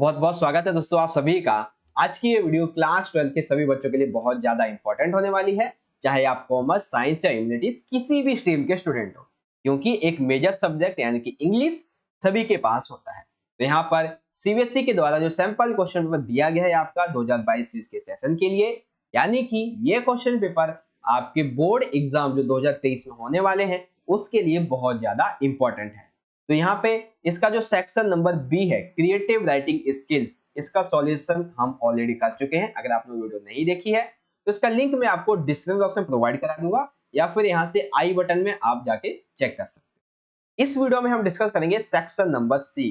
बहुत बहुत स्वागत है दोस्तों आप सभी का। आज की ये वीडियो क्लास 12 के सभी बच्चों के लिए बहुत ज्यादा इंपॉर्टेंट होने वाली है, चाहे आप कॉमर्स, साइंस या ह्यूमैनिटीज किसी भी स्ट्रीम के स्टूडेंट हो, क्योंकि एक मेजर सब्जेक्ट यानी कि इंग्लिश सभी के पास होता है। तो यहाँ पर सीबीएसई के द्वारा जो सैंपल क्वेश्चन पेपर दिया गया है आपका 2022-23 के सेशन के लिए, यानी कि ये क्वेश्चन पेपर आपके बोर्ड एग्जाम जो 2023 में होने वाले हैं उसके लिए बहुत ज्यादा इंपॉर्टेंट है। तो यहाँ पे इसका जो सेक्शन नंबर बी है, क्रिएटिव राइटिंग स्किल्स, इसका सॉल्यूशन हम ऑलरेडी कर चुके हैं। अगर आपने वीडियो नहीं देखी है तो इसका लिंक मैं आपको डिस्क्रिप्शन बॉक्स में प्रोवाइड करा दूंगा, या फिर यहाँ से आई बटन में आप जाके चेक कर सकते हैं। इस वीडियो में हम डिस्कस करेंगे section number C.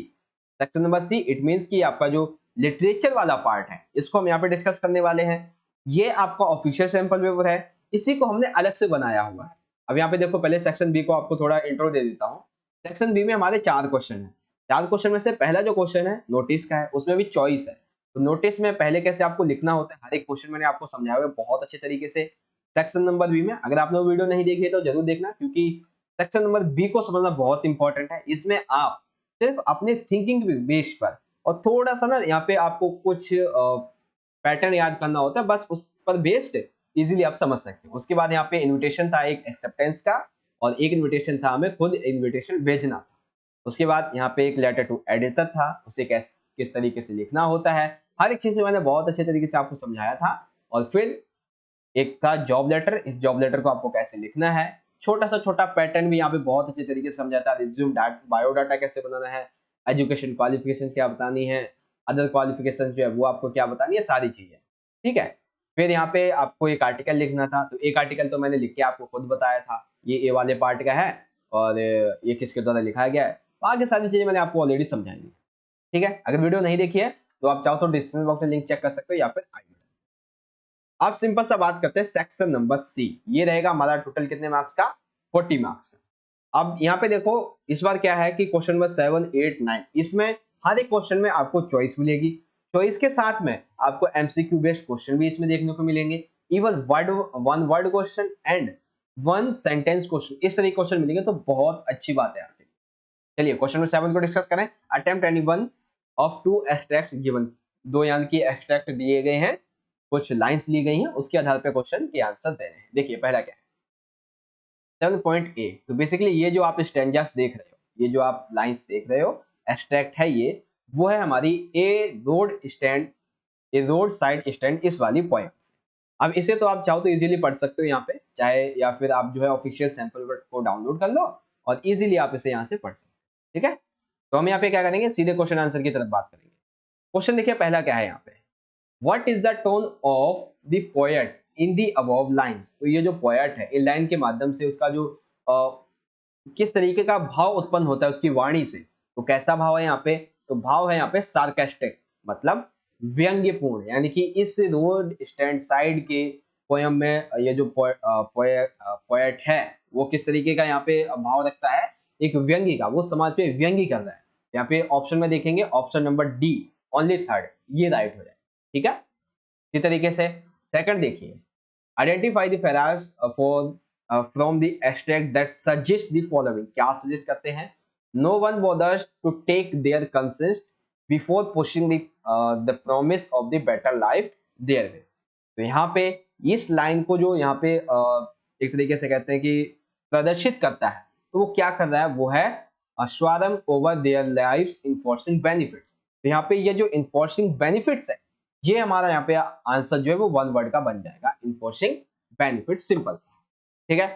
Section number C it means कि आपका जो लिटरेचर वाला पार्ट है इसको हम यहाँ पे डिस्कस करने वाले हैं। ये आपका ऑफिशियल सैंपल पेपर है, इसी को हमने अलग से बनाया हुआ है। अब यहाँ पे देखो, पहले सेक्शन बी को आपको थोड़ा इंट्रो दे देता हूँ। सेक्शन बी में हमारे 4 क्वेश्चन है। 4 क्वेश्चन में से पहला जो क्वेश्चन है नोटिस का है, उसमें भी चॉइस है। तो नोटिस में पहले कैसे आपको लिखना होता है, हर एक क्वेश्चन मैंने आपको समझाया हुआ है बहुत अच्छे तरीके से सेक्शन नंबर बी में। अगर आपने वो वीडियो नहीं देखी है तो जरूर देखना, क्योंकि सेक्शन नंबर बी को समझना बहुत इंपॉर्टेंट है। इसमें आप सिर्फ अपने थिंकिंग बेस पर और थोड़ा सा ना यहाँ पे आपको कुछ पैटर्न याद करना होता है, बस उस पर बेस्ड इजीली आप समझ सकते हैं। उसके बाद यहाँ पे इनविटेशन था एक एक्सेप्टेंस का, और एक इनविटेशन था हमें खुद इनविटेशन भेजना था। उसके बाद यहाँ पे एक लेटर टू एडिटर था, उसे किस तरीके से लिखना होता है, हर एक चीज में मैंने बहुत अच्छे तरीके से आपको समझाया था। और फिर एक था जॉब लेटर, इस जॉब लेटर को आपको कैसे लिखना है, छोटा सा छोटा पैटर्न भी यहाँ पे बहुत अच्छे तरीके से समझाता है। रिज्यूम बायोडाटा कैसे बनाना है, एजुकेशन क्वालिफिकेशन क्या बतानी है, अदर क्वालिफिकेशन जो है वो आपको क्या बतानी है, सारी चीजें। ठीक है। फिर यहाँ पे आपको एक आर्टिकल लिखना था, तो एक आर्टिकल तो मैंने लिख के आपको खुद बताया था, ये ए वाले पार्ट का है और ये किसके द्वारा लिखा गया है, आगे सारी चीजें मैंने आपको ऑलरेडी समझाई है। ठीक है। अगर वीडियो नहीं देखी है तो आप चाहो तो डिस्क्रिप्शन बॉक्स में लिंक चेक कर सकते हो, या फिर आई। अब सिंपल सा बात करते हैं सेक्शन नंबर सी। ये रहेगा हमारा टोटल कितने मार्क्स का, 40 मार्क्स का। अब यहाँ पे देखो, इस बार क्या है कि क्वेश्चन नंबर 7, 8, 9, इसमें हर एक क्वेश्चन में आपको चॉइस मिलेगी। चॉइस के साथ में आपको एमसीक्यू बेस्ड क्वेश्चन भी इसमें देखने को मिलेंगे। Even one word question and one sentence question, इस तरह के क्वेश्चन मिलेंगे, तो बहुत अच्छी बात है आपके। चलिए क्वेश्चन नंबर 7 को डिस्कस करें। Attempt any one of two extract given, दो यानी कि एक्सट्रैक्ट दिए गए हैं, कुछ लाइंस ली गई हैं, उसके आधार पर क्वेश्चन के आंसर दे रहे हैं। देखिए पहला क्या है, 7.A। तो बेसिकली ये जो आप स्टैंजास देख रहे हो, ये जो आप लाइंस देख रहे हो, एक्सट्रैक्ट है ये, वो है हमारी ए रोड साइड स्टैंड, इस वाली पोएम से। अब इसे तो आप चाहो तो इजीली पढ़ सकते हो यहाँ पे, चाहे या फिर आप जो है ऑफिशियल सैंपल वर्ड को डाउनलोड कर लो और इजीली आप इसे यहाँ से पढ़ सकते हो। ठीक है। तो हम यहाँ पे क्या करेंगे, सीधे क्वेश्चन आंसर की तरफ बात करेंगे। क्वेश्चन देखिए पहला क्या है यहाँ पे, What is the tone of the poet in the above lines? तो ये जो पोएट है, इन लाइन के माध्यम से उसका जो किस तरीके का भाव उत्पन्न होता है उसकी वाणी से, तो कैसा भाव है यहाँ पे, तो भाव है यहाँ पे सार्केस्टिक, मतलब व्यंग्यपूर्ण। यानी कि इस रोड स्टैंड साइड के पोयम में ये जो पोएट है वो किस तरीके का यहाँ पे भाव रखता है, एक व्यंग्य का, वो समाज पे व्यंग्य कर रहा है। यहाँ पे ऑप्शन में देखेंगे, option number D only third, ये राइट हो जाए। ठीक है। इसी तरीके से सेकंड देखिए, identify the phrase for from the extract that suggest the following, क्या सजेस्ट करते हैं, no one bothers to take their consent before pushing the promise of the better life their way. तो यहाँ पे इस लाइन को जो यहाँ पे एक तरीके से कहते हैं कि प्रदर्शित करता है, तो वो क्या कर रहा है, वो है swarm over their lives enforcing benefits. तो यहाँ पे ये जो इन्फोर्सिंग बेनिफिट्स है, ये हमारा यहाँ पे आंसर जो है वो वन वर्ड का बन जाएगा, इन्फोर्सिंग बेनिफिट, सिंपल सा। ठीक है।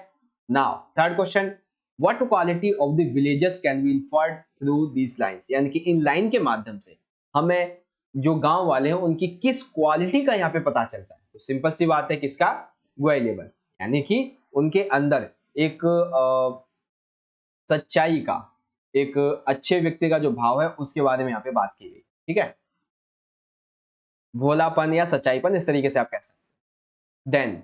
Now third question, what quality of the villages can be inferred through these lines, यानी कि इन लाइन के माध्यम से हमें जो गांव वाले हैं उनकी किस क्वालिटी का यहाँ पे पता चलता है। तो सिंपल सी बात है, किसका, वैल्यूएबल, यानी कि उनके अंदर एक सच्चाई का, एक अच्छे व्यक्ति का जो भाव है उसके बारे में यहाँ पे बात की गई। ठीक है, भोलापन या सच्चाईपन, इस तरीके से आप कह सकते हैं। देन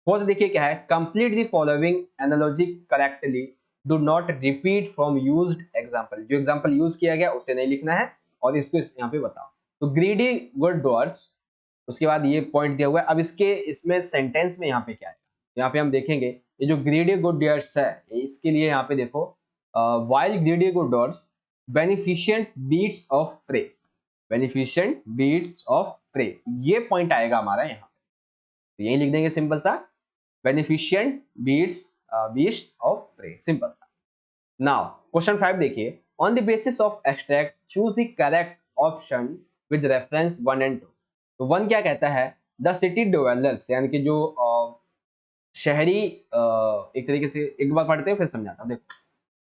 फोर्थ देखिए क्या है, complete the following analogy correctly, do not repeat from used example, जो एग्जांपल यूज किया गया उसे नहीं लिखना है और इसको यहाँ पे बताओ। तो ग्रीडी गुड डॉट्स, उसके बाद ये पॉइंट दिया हुआ है। अब इसमें सेंटेंस में यहाँ पे क्या है, यहाँ पे हम देखेंगे ये जो ग्रीडी गुड डॉट्स है, इसके लिए यहाँ पे देखो, while greedy good dots beneficent beasts of prey, beneficent beasts of prey, ये पॉइंट आएगा हमारा यहाँ पे, तो यही लिख देंगे सिंपल सा, beneficent beasts of prey, simple सा। नाउ क्वेश्चन 5 देखिए, on the basis of extract choose the correct option with reference 1 and 2। तो 1 क्या कहता है, द सिटी डेवलपर्स, यानी कि जो शहरी एक तरीके से, एक बार पढ़ते हैं फिर समझाता हूँ, देखो,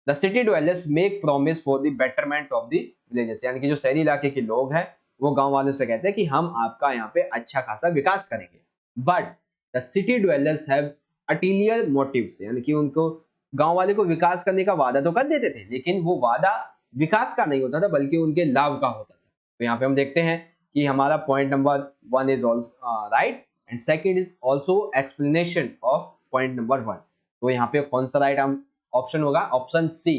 the city dwellers make promise for the betterment of the villages, यानी कि जो शहरी इलाके के लोग हैं वो गांव वालों से कहते हैं कि हम आपका यहाँ पे अच्छा खासा विकास करेंगे, but the city dwellers have ulterior motives, यानी कि उनको गांव वाले को विकास करने का वादा तो कर देते थे, लेकिन वो वादा विकास का नहीं होता था बल्कि उनके लाभ का होता था। तो यहाँ पे हम देखते हैं कि हमारा point number 1 is also right and second is also explanation of point number 1। तो यहाँ पे कौन सा राइट हम ऑप्शन होगा, option C,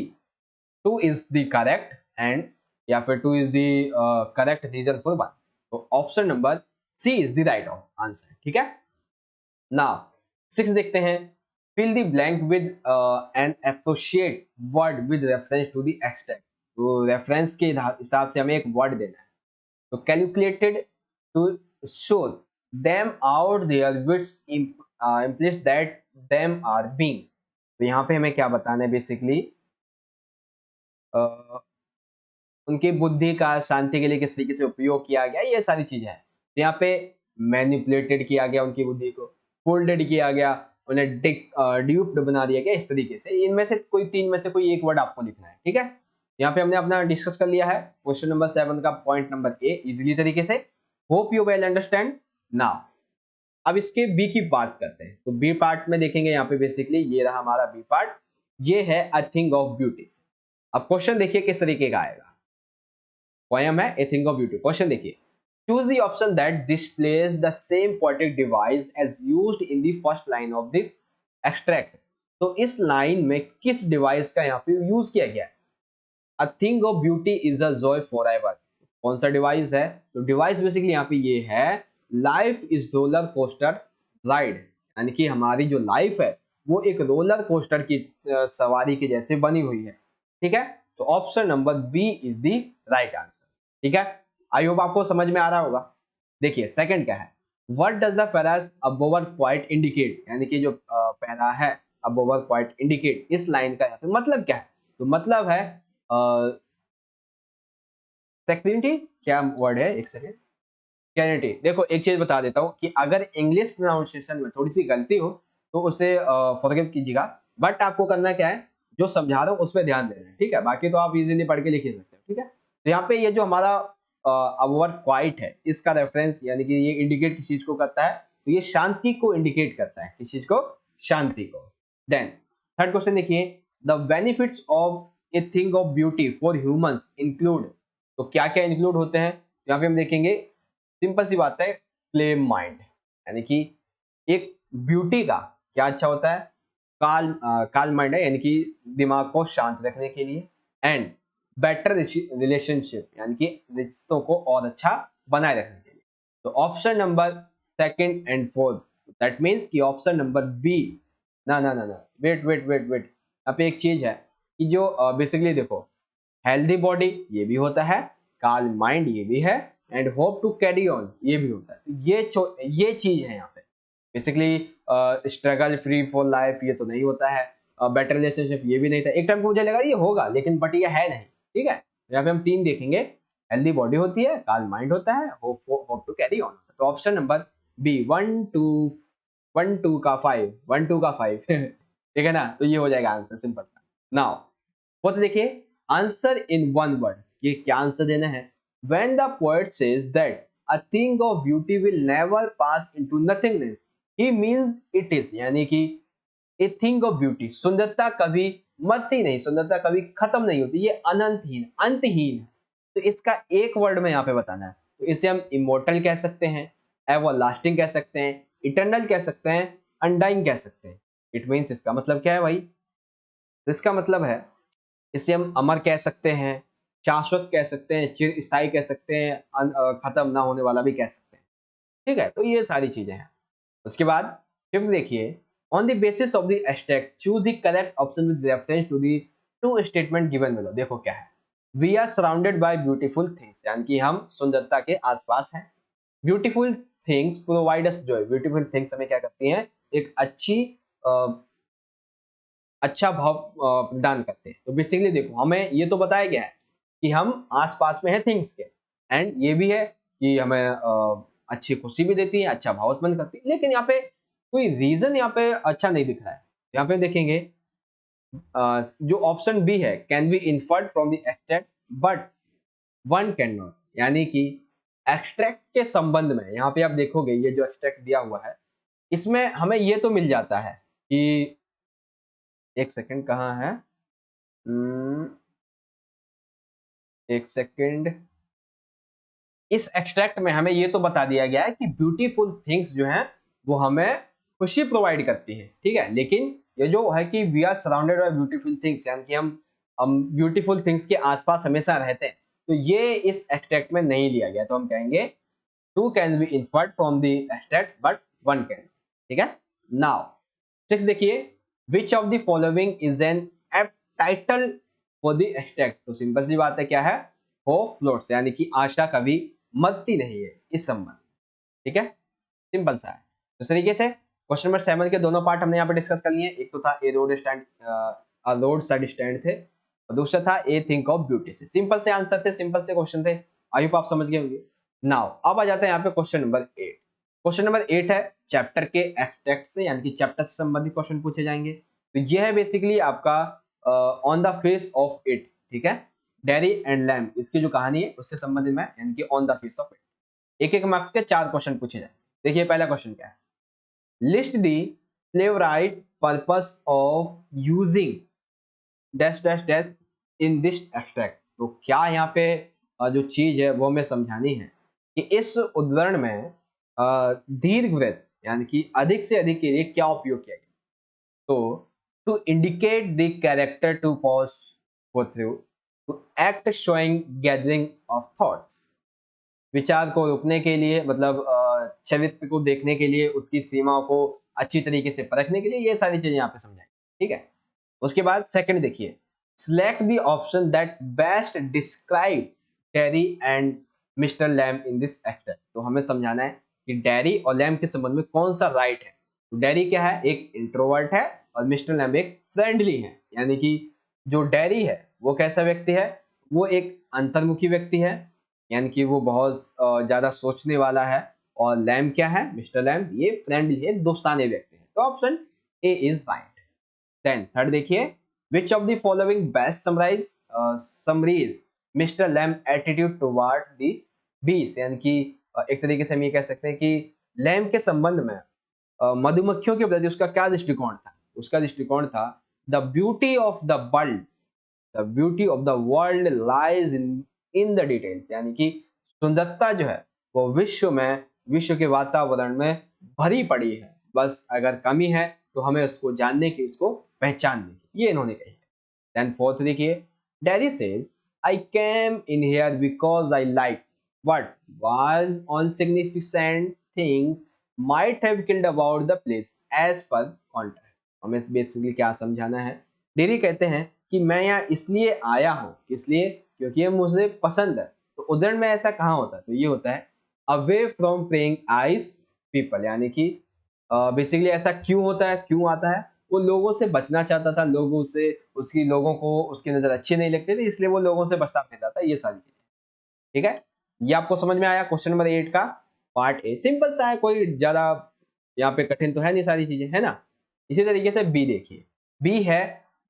2 is the correct and, या फिर 2 is the correct reason for 1। तो option number C is the right answer, ठीक है। नाउ 6 देखते हैं, fill the blank with an associate word with reference to the extract। तो reference के हिसाब से हमें एक वर्ड देना है, तो calculated to show them out their wits implies that them are being। तो यहाँ पे हमें क्या बताना है, बेसिकली उनकी बुद्धि का शांति के लिए किस तरीके से उपयोग किया गया, ये सारी चीजें हैं। तो यहाँ पे मैनिपुलेटेड किया गया उनकी बुद्धि को, फोल्डेड किया गया, उन्हें ड्यूप्ड बना दिया गया, इस तरीके से। इनमें से कोई 3 में से कोई एक वर्ड आपको लिखना है, ठीक है। यहाँ पे हमने अपना डिस्कस कर लिया है क्वेश्चन नंबर 7 का पॉइंट नंबर ए इजीली तरीके से। Hope you well understand. Now अब इसके बी की बात करते हैं, तो बी पार्ट में देखेंगे यहाँ पे बेसिकली ये रहा हमारा बी पार्ट, ये है अ थिंग ऑफ ब्यूटी। अब क्वेश्चन देखिए किस तरीके का आएगा, पोएम है a thing of beauty. Question देखिए, choose the option that displays the same poetic device as used in the first line of this extract। तो इस लाइन में किस डिवाइस का यहाँ पे यूज किया गया है, a thing of beauty is a joy forever। कौन सा डिवाइस है, तो डिवाइस बेसिकली यहाँ पे ये है, life is roller coaster ride, यानी कि हमारी जो लाइफ है वो एक रोलर कोस्टर की सवारी के जैसे बनी हुई है, ठीक है। तो option number B is the right answer, ठीक है। आई होप आपको समझ में आ रहा होगा। देखिए सेकंड क्या है, what does the paras above point indicate, यानी कि जो पैरा है अबोवर पॉइंट इंडिकेट, इस लाइन का यहाँ पे मतलब क्या है, तो मतलब है सेक्रेनिटी, क्या वर्ड है, एक सेकेंड, कैनिटी। देखो एक चीज बता देता हूँ कि अगर इंग्लिश प्रोनाउंसिएशन में थोड़ी सी गलती हो तो उसे फॉरगिव कीजिएगा, बट आपको करना क्या है, जो समझा रहा हूँ उस पर ध्यान देना है, ठीक है। बाकी तो आप इजीली पढ़ के लिख ही सकते हो, ठीक है। तो यहाँ पे ये जो हमारा अवर क्वाइट है, इसका रेफरेंस यानी कि ये इंडिकेट किस चीज को करता है, तो ये शांति को इंडिकेट करता है, किस चीज को, शांति को। देन थर्ड क्वेश्चन देखिए, the benefits of a thing of beauty for humans include. तो क्या क्या इंक्लूड होते हैं, यहाँ पे हम देखेंगे, सिंपल सी बात है, क्लेम माइंड, यानी कि एक ब्यूटी का क्या अच्छा होता है, काल माइंड है, यानी कि दिमाग को शांत रखने के लिए, एंड बेटर रिलेशनशिप, यानी कि रिश्तों को और अच्छा बनाए रखने के लिए। तो option number second and fourth, that means कि ऑप्शन नंबर बी, ना ना ना ना, वेट वेट वेट वेट, यहाँ पे एक चीज है कि जो बेसिकली देखो, हेल्दी बॉडी ये भी होता है, काल माइंड ये भी है, and hope to carry on ये भी होता है। ये चीज है यहाँ पे basically. Struggle free for life ये तो नहीं होता है, बेटर रिलेशनशिप ये भी नहीं था, एक टाइम को मुझे लगा ये होगा लेकिन बट ये है नहीं, ठीक है। यहाँ पे हम 3 देखेंगे, हेल्दी बॉडी होती है, काल माइंड होता है, होप टू कैरी ऑन। तो ऑप्शन नंबर बी 1 2 का 5 1 2 का 5 ठीक है ना, तो ये हो जाएगा आंसर, सिंपल सा। नाउ फोर्थ देखिए, आंसर इन वन वर्ड, ये क्या आंसर देना है, when the poet says that a thing of beauty will never pass into nothingness, he means it is, यानी कि a thing of beauty, सुंदरता कभी मरती नहीं, सुंदरता कभी खत्म नहीं होती, ये अनंतहीन अंतहीन है। तो इसका एक वर्ड में यहाँ पे बताना है, तो इसे हम इमोर्टल कह सकते हैं, एवरलास्टिंग कह सकते हैं, इटर्नल कह सकते हैं, अनडाइंग कह सकते हैं। इट मीन्स इसका मतलब क्या है भाई, तो इसका मतलब है, इसे हम अमर कह सकते हैं, शाश्वत कह सकते हैं, चिरस्थायी कह सकते हैं, खत्म ना होने वाला भी कह सकते हैं, ठीक है। तो ये सारी चीजें हैं। उसके बाद फिफ्थ देखिए, on the basis of the abstract choose the correct option with reference to the two statement given below. देखो क्या है, we are surrounded by beautiful things, यानी कि हम सुंदरता के आसपास हैं। Beautiful things provide us joy, beautiful things हमें क्या करती हैं, एक अच्छा भाव प्रदान करते हैं। तो बेसिकली देखो, हमें ये तो बताया गया है कि हम आसपास में है थिंग्स के, एंड ये भी है कि हमें अच्छी खुशी भी देती है, अच्छा भाव उत्पन्न करती है। लेकिन यहाँ पे कोई रीजन यहाँ पे अच्छा नहीं दिख रहा है। यहाँ पे देखेंगे जो ऑप्शन बी है, can be inferred from the extract but one can not, यानी कि एक्सट्रैक्ट के संबंध में यहाँ पे आप देखोगे ये जो एक्सट्रैक्ट दिया हुआ है इसमें हमें ये तो मिल जाता है कि एक सेकंड कहाँ है, एक सेकंड, इस एक्सट्रैक्ट में हमें ये तो बता दिया गया है कि ब्यूटीफुल थिंग्स जो हैं वो हमें खुशी प्रोवाइड करती है, ठीक है। लेकिन ये जो है कि we are surrounded by beautiful things, यानी कि हम ब्यूटीफुल थिंग्स के आसपास हमेशा रहते हैं, तो ये इस एक्सट्रैक्ट में नहीं लिया गया। तो हम कहेंगे two can be inferred from the extract but one can, ठीक है। नाउ 6 देखिए, which of the following is an apt title for the extract. तो सिंपल सी बात है, क्या है, होप फ्लोट्स, यानी कि आशा कभी मरती नहीं है इस संबंध, ठीक है, सिंपल सा है। तो इस तरीके से क्वेश्चन नंबर 7 के दोनों पार्ट हमने यहाँ पे डिस्कस कर लिए। एक तो था a road stand, roadside stand थे, और दूसरा था ए थिंक ऑफ ब्यूटी से। सिंपल से आंसर थे, सिंपल से क्वेश्चन थे, आई होप आप समझ गए होंगे। नाउ अब आ जाते हैं यहाँ पे क्वेश्चन नंबर 8। क्वेश्चन नंबर 8 है चैप्टर के एक्सट्रैक्ट से, यानी कि चैप्टर से संबंधित क्वेश्चन पूछे जाएंगे। तो ये है बेसिकली आपका on the face of it, ठीक है, डेयरी एंड लैम्प, इसकी जो कहानी है उससे संबंधित में, यानी कि on the face of it. एक एक मार्क्स के 4 क्वेश्चन पूछे जाए। देखिए पहला क्वेश्चन क्या है, list the favourite purpose of using dash dash dash in this extract. तो क्या यहाँ पे जो चीज है वो हमें समझानी है कि इस उद्धरण में दीर्घवृत्त यानी कि अधिक से अधिक के लिए क्या उपयोग किया गया। तो to indicate the character to pause go through, to act showing gathering of thoughts, विचार को रोकने के लिए, मतलब चरित्र को देखने के लिए, उसकी सीमाओं को अच्छी तरीके से परखने के लिए, ये सारी चीजें यहाँ पे समझाएं, ठीक है। उसके बाद सेकंड देखिए, select the option that best describe Derry and Mr Lamb in this extract. तो हमें समझाना है कि डेरी और लैम के संबंध में कौन सा राइट है। तो डेरी क्या है, एक इंट्रोवर्ट है, और मिस्टर लैम एक फ्रेंडली है, यानी कि जो डेरी है वो कैसा व्यक्ति है, वो एक अंतर्मुखी व्यक्ति है, यानी कि वो बहुत ज्यादा सोचने वाला है। और लैम क्या है, मिस्टर लैम ये फ्रेंडली है, दोस्ताने व्यक्ति है। तो option A is right. Then third देखिए, which of the following best summarise Mister Lamb attitude toward the bees, यानी कि एक तरीके से हम ये कह सकते हैं कि लैम के संबंध में मधुमक्खियों के प्रति उसका क्या दृष्टिकोण था। उसका दृष्टिकोण था the beauty of the world, the beauty of the world lies in the details, यानी कि सुंदरता जो है वो विश्व के वातावरण में भरी पड़ी है, बस अगर कमी है तो हमें उसको जानने की, उसको पहचानने की, ये इन्होंने कही है। देन फोर्थ देखिए, Derry says I came in here because I like what was insignificant things might have killed about the place as per contract. हमें बेसिकली क्या समझाना है, डेरी कहते हैं कि मैं यहाँ इसलिए आया हूँ, इसलिए क्योंकि ये मुझे पसंद है। तो उद्धरण में ऐसा कहाँ होता है, तो ये होता है away from praying eyes people, यानी कि बेसिकली ऐसा क्यों होता है, क्यों आता है, वो लोगों से बचना चाहता था, लोगों से लोगों को उसकी नजर अच्छी नहीं लगती थी, इसलिए वो लोगों से बचता फिरता था, ये सारी चीजें, ठीक है। ये आपको समझ में आया क्वेश्चन नंबर 8 का पार्ट ए, सिंपल सा है, कोई ज्यादा यहाँ पे कठिन तो है नहीं, सारी चीजें है ना। इसी तरीके से बी देखिए, बी है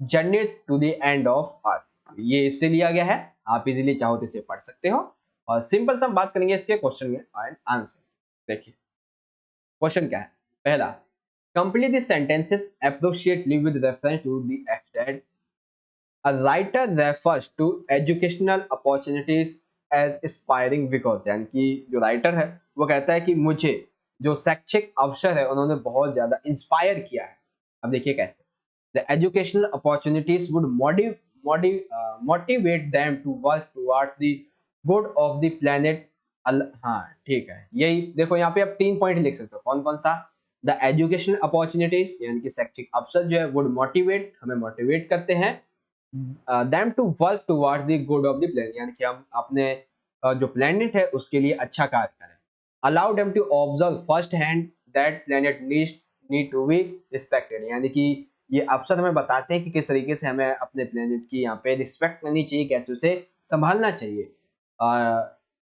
journey to the end of earth, ये इससे लिया गया है, आप इजीली चाहो तो इसे पढ़ सकते हो। और सिंपल सा हम बात करेंगे इसके क्वेश्चन में एंड आंसर। देखिए क्वेश्चन क्या है, पहला, complete the sentences appropriately with reference to the extent. A writer refers to educational opportunities as aspiring because, यानी कि जो राइटर है वो कहता है कि मुझे जो शैक्षिक अवसर है उन्होंने बहुत ज्यादा इंस्पायर किया है। अब देखिए कैसे, the educational opportunities would motivate them to work towards the good of the planet। हाँ ठीक है, यही देखो यहाँ पे आप 3 पॉइंट लिख सकते हो, कौन कौन सा, द एजुकेशनल अपॉर्चुनिटीज यानी कि शैक्षिक अवसर जो है वुड मोटिवेट, हमें मोटिवेट करते हैं, them to work towards the good of the planet, यानी कि हम अपने जो planet है उसके लिए अच्छा कार्य करें. Allow them to observe first hand that planet need to be respected, यानी कि ये अफसर हमें बताते हैं कि किस तरीके से हमें अपने प्लेनेट की यहाँ पे रिस्पेक्ट करनी चाहिए, कैसे उसे संभालना चाहिए.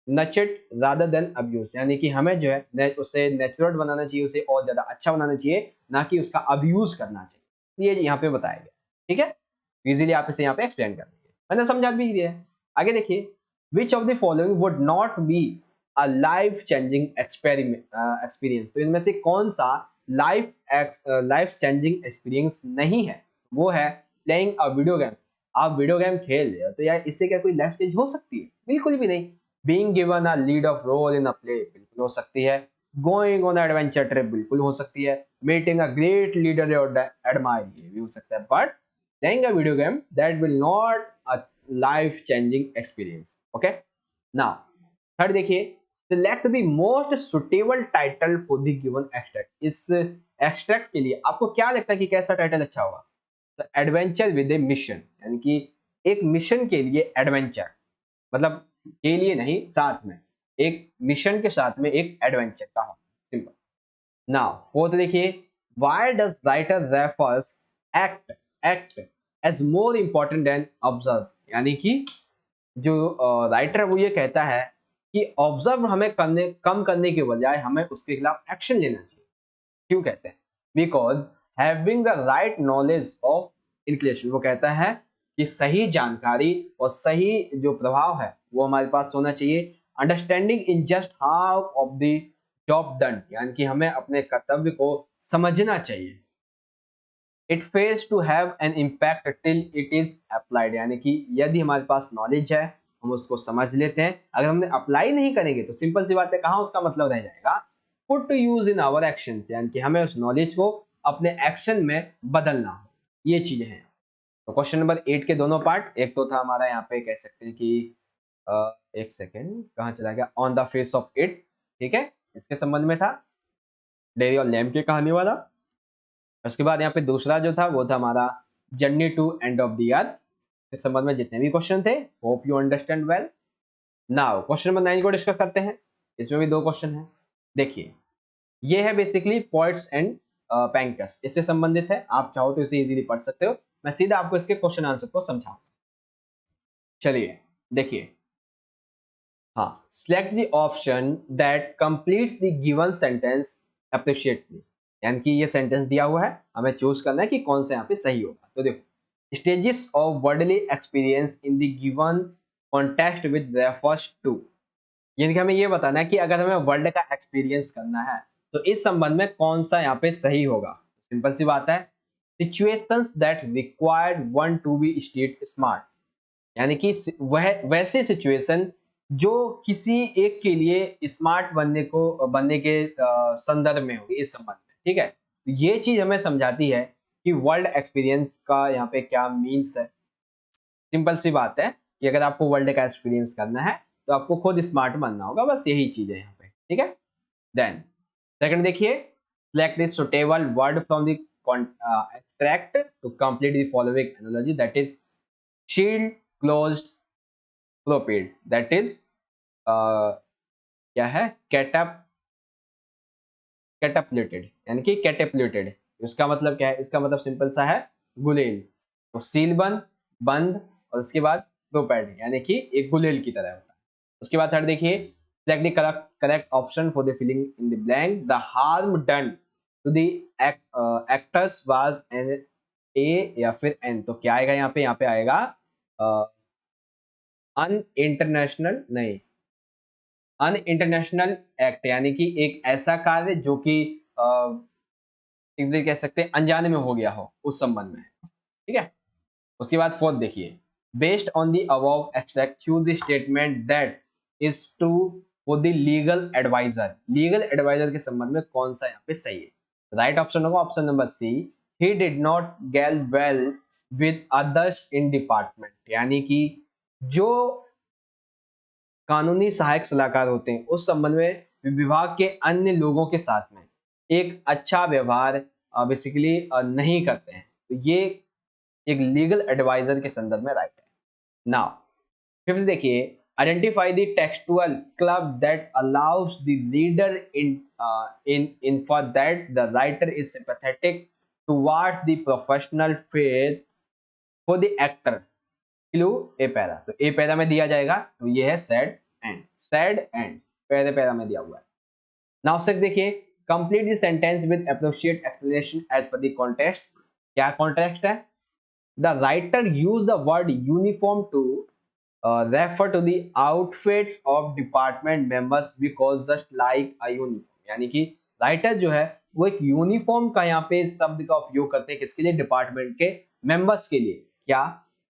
नचेट रादर देन अब्यूज, यानी कि हमें जो है उसे नेचुरल बनाना चाहिए, उसे और ज्यादा अच्छा बनाना चाहिए, ना कि उसका अब्यूज करना चाहिए. ये यहाँ पे बताया गया. ठीक है, इजीली आप इसे यहाँ पे एक्सप्लेन कर दीजिए, मैंने समझा भी दिया है. आगे देखिए, which of the following would not be a life changing experience, तो इनमें से कौन सा लाइफ चेंजिंग एक्सपीरियंस नहीं है. वो है प्लेइंग अ वीडियो गेम. आप वीडियो गेम खेल रहे हो तो यार इससे क्या कोई लाइफ चेंज हो सकती है? बिल्कुल भी नहीं. Being given a lead of role in a play, बिल्कुल हो सकती है. गोइंग ऑन एडवेंचर ट्रिप, बिल्कुल हो सकती है. मीटिंग अ ग्रेट लीडर और एडमायर, ये भी हो सकता है. But playing a video game, that will not a life changing experience. Okay, now third देखिए, select the most suitable title for the given extract. इस एक्सट्रैक्ट के लिए आपको क्या लगता है कि कैसा टाइटल अच्छा होगा? तो एडवेंचर विद ए मिशन, यानी कि एक मिशन के लिए एडवेंचर, मतलब के लिए नहीं, साथ में एक मिशन के साथ में एक एडवेंचर का हो. सिंपल. नाउ फोर्थ देखिए, why does writer refers act as more important than observe, यानी कि जो राइटर है वो ये कहता है कि ऑब्जर्व हमें कम करने के बजाय हमें उसके खिलाफ एक्शन लेना चाहिए. क्यों कहते हैं? Because having the right knowledge of inclination, वो कहता है कि सही जानकारी और सही जो प्रभाव है वो हमारे पास होना चाहिए. Understanding in just half of the job done, यानी कि हमें अपने कर्तव्य को समझना चाहिए. It fails to have an impact till it is applied, यानी कि यदि हमारे पास नॉलेज है, हम उसको समझ लेते हैं, अगर हमने अप्लाई नहीं करेंगे तो सिंपल सी बात है कहाँ उसका मतलब रह जाएगा? Put to use in our actions, यानी कि हमें उस नॉलेज को अपने एक्शन में बदलना हो. ये चीजें हैं. तो क्वेश्चन नंबर 8 के दोनों पार्ट, एक तो था हमारा यहाँ पे कह सकते हैं कि एक सेकेंड कहाँ चला गया, on the face of it, ठीक है, इसके संबंध में था, डेरी और लैम्प की कहानी वाला. उसके बाद यहाँ पे दूसरा जो था वो था हमारा journey to end of the earth. इस संबंध में जितने भी क्वेश्चन थे, hope you understand well. Now question number 9 को डिस्कस करते हैं. इसमें भी दो क्वेश्चन है. देखिए, ये है बेसिकली पोएट्स एंड पैंकर्स, इससे संबंधित है. आप चाहो तो इसे इजीली पढ़ सकते हो, मैं सीधा आपको इसके क्वेश्चन आंसर को समझाऊं. चलिए देखिए, हाँ, select the option that completes the given sentence appropriately, यानी कि ये सेंटेंस दिया हुआ है, हमें चूज करना है कि कौन सा यहाँ पे सही होगा. तो देखो, stages of worldly experience in the given context with refers to, यानी कि हमें ये बताना है कि अगर हमें वर्ल्ड का एक्सपीरियंस करना है तो इस संबंध में कौन सा यहाँ पे सही होगा. सिंपल सी बात है, situations that required one to be street smart, यानी कि वह वैसे सिचुएशन जो किसी एक के लिए स्मार्ट बनने के संदर्भ में होगी, इस संबंध में. ठीक है, तो ये चीज हमें समझाती है कि वर्ल्ड एक्सपीरियंस का यहाँ पे क्या मीन्स है. सिंपल सी बात है कि अगर आपको वर्ल्ड का एक्सपीरियंस करना है तो आपको खुद स्मार्ट बनना होगा, बस यही चीज है यहाँ पे. ठीक है, देन सेकंड देखिए, select the suitable word from the extract to complete the following analogy, that is shield, closed, propelled, that is क्या है, कैटअपलेटेड, यानी कि कैटअपलेटेड. इसका मतलब क्या है? इसका मतलब सिंपल सा है, गुलेल. तो सील बंद और उसके बाद प्रोपेल्ड, यानी कि एक गुलेल की तरह होता है. उसके बाद थर्ड देखिए, select the correct option for the filling in the blank. The harm done to the actors was an A या फिर N. तो क्या आएगा यहाँ पे आएगा अनइंटरनेशनल नहीं, अनइंटरनेशनल एक्ट, यानी कि एक ऐसा कार्य जो कि कह सकते हैं अनजाने में हो गया हो, उस संबंध में. ठीक है, उसके बाद फोर्थ देखिए, based on the above extract choose the statement that is true for the legal advisor. Legal advisor के संबंध में कौन सा यहाँ पे सही है? राइट ऑप्शन होगा option number C, he did not gel well with others in department, यानी कि जो कानूनी सहायक सलाहकार होते हैं उस संबंध में विभाग के अन्य लोगों के साथ में एक अच्छा व्यवहार बेसिकली नहीं करते हैं. तो ये एक लीगल एडवाइजर के संदर्भ में राइट है। नाउ फिफ्थ देखिए, identify the textual clue that allows the reader infer that the writer is sympathetic towards the professional faith for the actor. Clue A para, तो ए पैरा में दिया जाएगा, तो ये है सैड एंड, सैड एंड पहले पैरा में दिया हुआ है। नाउ सिक्स देखिए, complete the sentence with appropriate explanation as per the context. क्या कॉन्टेक्स्ट है? The writer use the word uniform to refer to the outfits of department members because just like a uniform, यानी कि writer जो है वो एक uniform का यहाँ पे शब्द का उपयोग करते हैं, किसके लिए? डिपार्टमेंट के मेंबर्स के लिए। क्या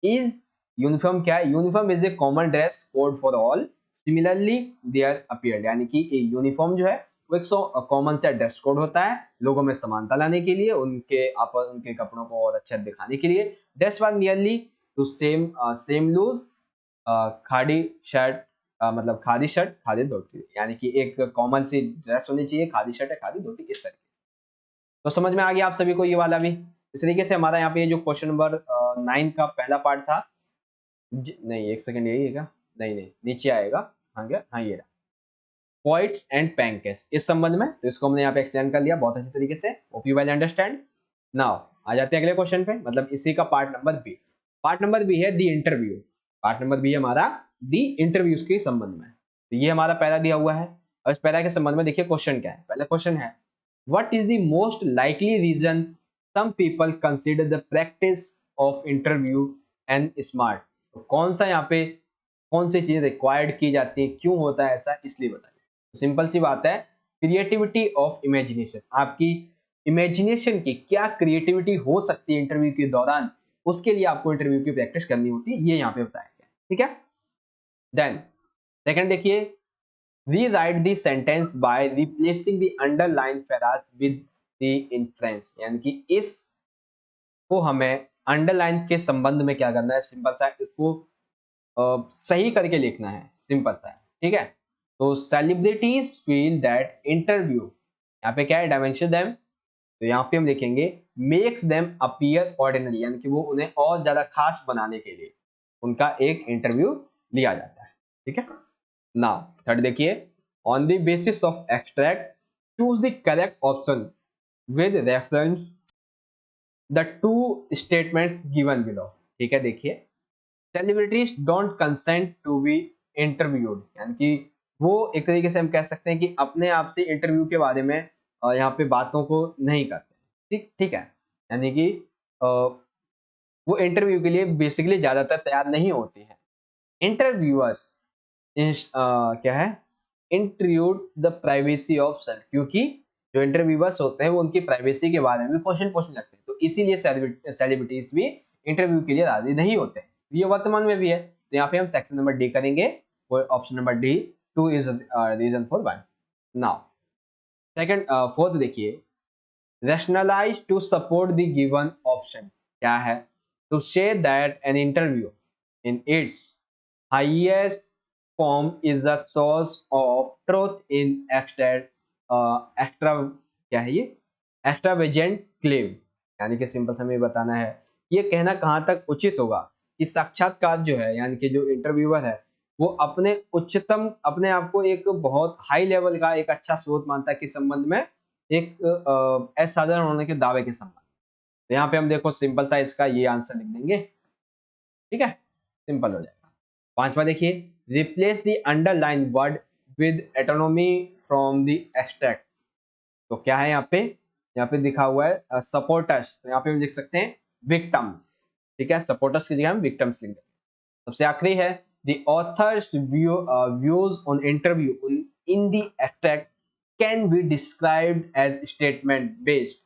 इज यूनिफॉर्म? क्या है? Uniform is a common dress code for all similarly there appeared, यानी कि यूनिफॉर्म जो है वो एक कॉमन सा ड्रेस कोड होता है लोगों में समानता लाने के लिए, उनके कपड़ों को और अच्छा दिखाने के लिए। Dress was nearly to same loose khadi shirt, मतलब खादी शर्ट खादी धोती, यानी कि एक कॉमन सी ड्रेस होनी चाहिए, खादी शर्ट है खादी धोती, इस तरीके। तो समझ में आ गया आप सभी को ये वाला भी। इस तरीके से हमारा यहाँ पे ये जो क्वेश्चन नंबर 9 का पहला पार्ट था, नहीं एक सेकंड, यही है क्या? नहीं नहीं, नीचे आएगा। हाँ क्या? हाँ ये रहा, पॉइंट्स एंड पैंकेस इस संबंध में, तो इसको हमने यहाँ पे एक्सप्लेन कर लिया बहुत अच्छी तरीके से। Hope you well understand. Now आ जाते हैं अगले क्वेश्चन पे, मतलब इसी का part number B. Part number B है the interview. Part number B है हमारा दी इंटरव्यूज के संबंध में। तो ये हमारा पहला दिया हुआ है, और इस पहला के संबंध में देखिए क्वेश्चन क्या है। पहला क्वेश्चन है, what is the most likely reason some people consider the practice of interview and smart. तो कौन सा यहाँ पे कौन सी चीज रिक्वायर्ड की जाती है, क्यों होता है ऐसा, इसलिए बताइए। तो सिंपल सी बात है, क्रिएटिविटी ऑफ इमेजिनेशन, आपकी इमेजिनेशन की क्या क्रिएटिविटी हो सकती है इंटरव्यू के दौरान, उसके लिए आपको इंटरव्यू की प्रैक्टिस करनी होती है, ये यहाँ पे बताया गया। ठीक है, देन सेकंड देखिए, rewrite the sentence by replacing the underline phrase with the inference, यानी कि इस को हमें अंडरलाइन के संबंध में क्या करना है, सिंपल सा इसको सही करके लिखना है, सिंपल सा है। ठीक है, तो सेलिब्रिटीज फील दैट इंटरव्यू, यहाँ पे क्या है? डायमेंशन देम, तो यहाँ पे हम लिखेंगे मेक्स देम अपीयर ऑर्डिनरी, यानी कि वो उन्हें और ज्यादा खास बनाने के लिए उनका एक इंटरव्यू लिया जाता है। ठीक है, नाउ थर्ड देखिए, on the basis of extract choose the correct option with reference the two statements given below. ठीक है, देखिए celebrities don't consent to be interviewed, यानी कि वो एक तरीके से हम कह सकते हैं कि अपने आप से इंटरव्यू के बारे में यहाँ पे बातों को नहीं करते। ठीक ठीक है, यानी कि वो इंटरव्यू के लिए बेसिकली ज्यादातर तैयार नहीं होती है। इंटरव्यूअर्स क्या है? Intrude the privacy of self, क्योंकि जो इंटरव्यूअर्स होते हैं वो उनकी प्राइवेसी के बारे में क्वेश्चन पूछने लगते हैं, तो इसीलिए सेलिब्रिटीज भी इंटरव्यू के लिए राजी नहीं होते। ये वर्तमान में भी है, तो यहाँ पे हम सेक्शन नंबर डी करेंगे, option number D, 2 is reason for 1। Now second fourth देखिए, rationalise to support the given option. क्या है? To say that an interview in its highest form is a source of truth in extra क्या है ये? Extravagant claim, यानी कि simple हमें बताना है ये कहना कहाँ तक उचित होगा कि साक्षात्कार जो है, यानी कि जो इंटरव्यूअर है वो अपने उच्चतम, अपने आप को एक बहुत हाई लेवल का एक अच्छा स्रोत मानता है किस संबंध में? एक असाधारण होने के दावे के संबंध। तो यहाँ पे हम देखो सिंपल सा इसका ये आंसर लिख देंगे। ठीक है, सिंपल हो जाएगा। पांचवा देखिए, replace the underline word with autonomy from the extract. तो क्या है यहाँ पे दिखा हुआ है सपोर्टर्स, तो यहाँ पे हम लिख सकते हैं विक्टिम्स। ठीक है, सपोर्टर्स की जगह हम विक्टिम्स लिख देंगे। सबसे आखिरी है the author's views on interview in the extract can be described as statement based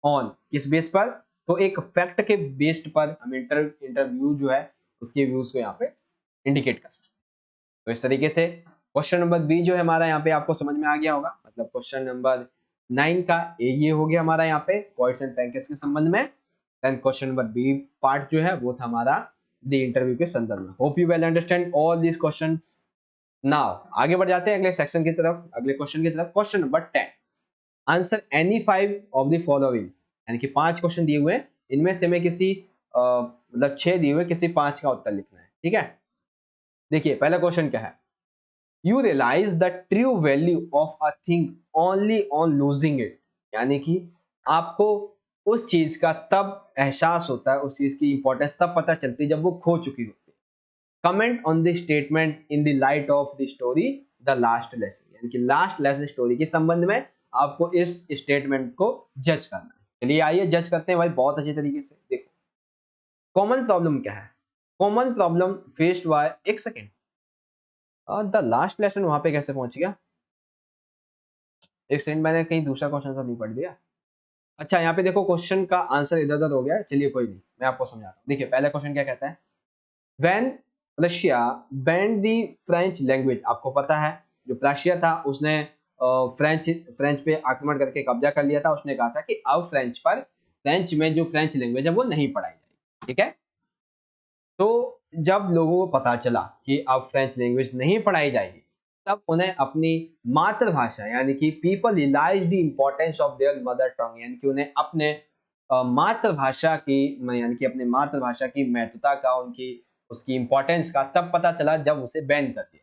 on, किस बेस पर? तो एक फैक्ट के बेस्ड पर हम इंटरव्यू जो है उसके व्यूज को यहाँ पे इंडिकेट कर सकते हैं। तो इस तरीके से क्वेश्चन नंबर बी जो है हमारा यहाँ पे आपको समझ में आ गया होगा, मतलब क्वेश्चन नंबर 9 का ये हो गया हमारा यहाँ पे पॉइंट्स एंड पैंकेज के संबंध में। Then question number B part जो है वो था हमारा द इंटरव्यू के संदर्भ में। Hope you well understand all these questions. Now आगे बढ़ जाते हैं अगले सेक्शन की तरफ, अगले क्वेश्चन की तरफ। Question number 10, answer any 5 of the following, यानी कि 5 क्वेश्चन दिए हुए हैं, इनमें से मैं किसी मतलब 6 दिए हुए, किसी 5 का उत्तर लिखना है, ठीक है। देखिए पहला क्वेश्चन क्या है, you realise the true value of a thing only on losing it, यानी कि आपको उस चीज का तब एहसास होता है, उस चीज की इंपॉर्टेंस तब पता चलती है जब वो खो चुकी होती है। Comment on the statement in the light of the story the last lesson, यानी कि लास्ट लेसन स्टोरी के संबंध में आपको इस स्टेटमेंट को जज करना है। चलिए आइए जज करते हैं भाई बहुत अच्छे तरीके से। देखो कॉमन प्रॉब्लम क्या है, कॉमन प्रॉब्लम फेस्ड बाय, एक सेकेंड, द लास्ट लेसन वहां पे कैसे पहुंच गया, एक सेकंड, मैंने कहीं दूसरा क्वेश्चन सा नहीं पढ़ दिया। अच्छा यहाँ पे देखो क्वेश्चन का आंसर इधर उधर हो गया है, चलिए कोई नहीं, मैं आपको समझाता हूँ। देखिए पहला क्वेश्चन क्या कहता है, when Russia band the French language, आपको पता है जो प्रशिया था उसने फ्रेंच फ्रेंच पे आक्रमण करके कब्जा कर लिया था, उसने कहा था कि अब फ्रेंच पर, फ्रेंच में जो फ्रेंच लैंग्वेज है वो नहीं पढ़ाई जाएगी, ठीक है। तो जब लोगों को पता चला कि अब फ्रेंच लैंग्वेज नहीं पढ़ाई जाएगी, तब उन्हें अपनी मातृभाषा यानी कि people realise the importance of their mother tongue, यानी कि उन्हें अपने मातृभाषा की, यानी कि अपने मातृभाषा की महत्वता का, उनकी उसकी इंपॉर्टेंस का तब पता चला जब उसे बैन कर दिया।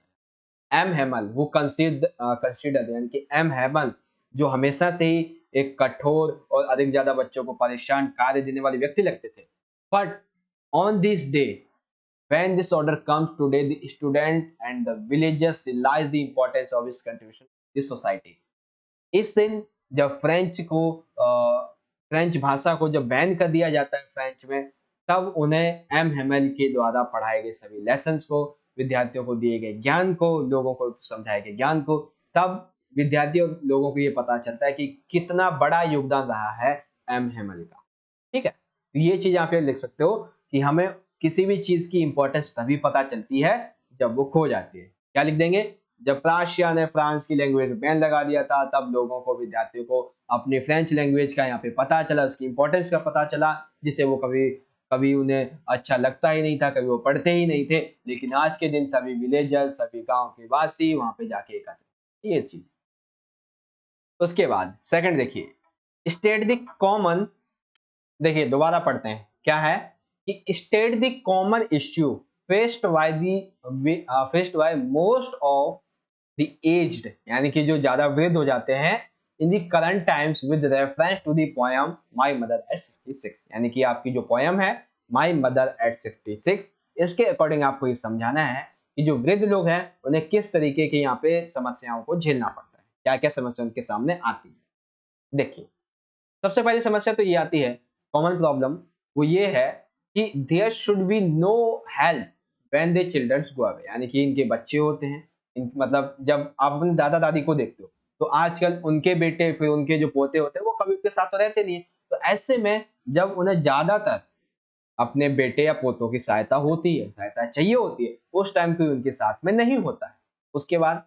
एम हेमल वो कंसिडर यानी कि एम हेमल जो हमेशा से ही एक कठोर और अधिक ज्यादा बच्चों को परेशान कार्य देने वाले व्यक्ति लगते थे, but on this day when this order comes today, the student and the villagers realize the importance of his contribution to the society. इस दिन जब फ्रेंच भाषा को जब बैन कर दिया जाता है फ्रेंच में, तब उन्हें एम हेमल के द्वारा पढ़ाए गए सभी लेसन्स को, विद्यार्थियों को दिए गए ज्ञान को, लोगों को समझाए गए ज्ञान को, तब विद्यार्थियों लोगों को ये पता चलता है कि कितना बड़ा योगदान रहा है एम हेमल का, ठीक है। तो ये चीज आप लिख सकते हो कि हमें किसी भी चीज की इंपॉर्टेंस तभी पता चलती है जब वो खो जाती है। क्या लिख देंगे, जब प्राशिया ने फ्रांस की लैंग्वेज बैन लगा दिया था, तब लोगों को, विद्यार्थियों को अपनी फ्रेंच लैंग्वेज का यहाँ पे पता चला, उसकी इंपॉर्टेंस का पता चला, जिसे वो कभी कभी उन्हें अच्छा लगता ही नहीं था, कभी वो पढ़ते ही नहीं थे, लेकिन आज के दिन सभी विलेजर्स, सभी गांव के वासी वहां पे जाके एकत्र, ये चीज। उसके बाद सेकंड देखिए, स्टेट द कॉमन, देखिए दोबारा पढ़ते हैं, क्या है कि state the common issue faced by most of the aged, यानी कि जो ज्यादा वृद्ध हो जाते हैं, in the current times with reference to the poem my mother at 66, यानी कि आपकी जो पोयम है माय मदर एट 66, इसके अकॉर्डिंग आपको ये समझाना है कि जो वृद्ध लोग हैं उन्हें किस तरीके की यहाँ पे समस्याओं को झेलना पड़ता है, क्या क्या समस्या उनके सामने आती है। देखिए सबसे पहली समस्या तो ये आती है, कॉमन प्रॉब्लम, वो ये है कि there should be no help when the childrens go away, यानी कि इनके बच्चे होते हैं, मतलब जब आप अपने दादा दादी को देखते हो तो आजकल उनके बेटे फिर उनके जो पोते होते हैं वो कभी उनके साथ तो रहते नहीं है, तो ऐसे में जब उन्हें ज्यादातर अपने बेटे या पोतों की सहायता होती है, सहायता चाहिए होती है, उस टाइम कोई उनके साथ में नहीं होता है। उसके बाद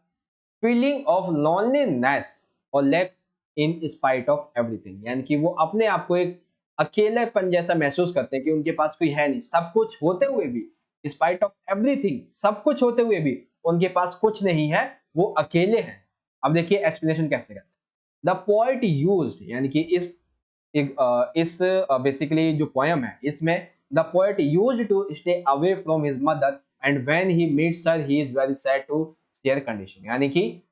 फीलिंग ऑफ लोनलीनेस और lack in spite of everything, यानी कि वो अपने आप को एक अकेलेपन जैसा महसूस करते हैं कि उनके पास कोई है नहीं, सब कुछ होते हुए भी, स्पाइट ऑफ एवरीथिंग, सब कुछ होते हुए भी उनके पास कुछ नहीं है, वो अकेले हैं। अब देखिए एक्सप्लेनेशन कैसे करते हैं, द पोएट यूज्ड, यानी कि इस बेसिकली जो पोयम है इसमें the poet used to stay away from his mother and when he meets her he is very sad to share condition, यानी कि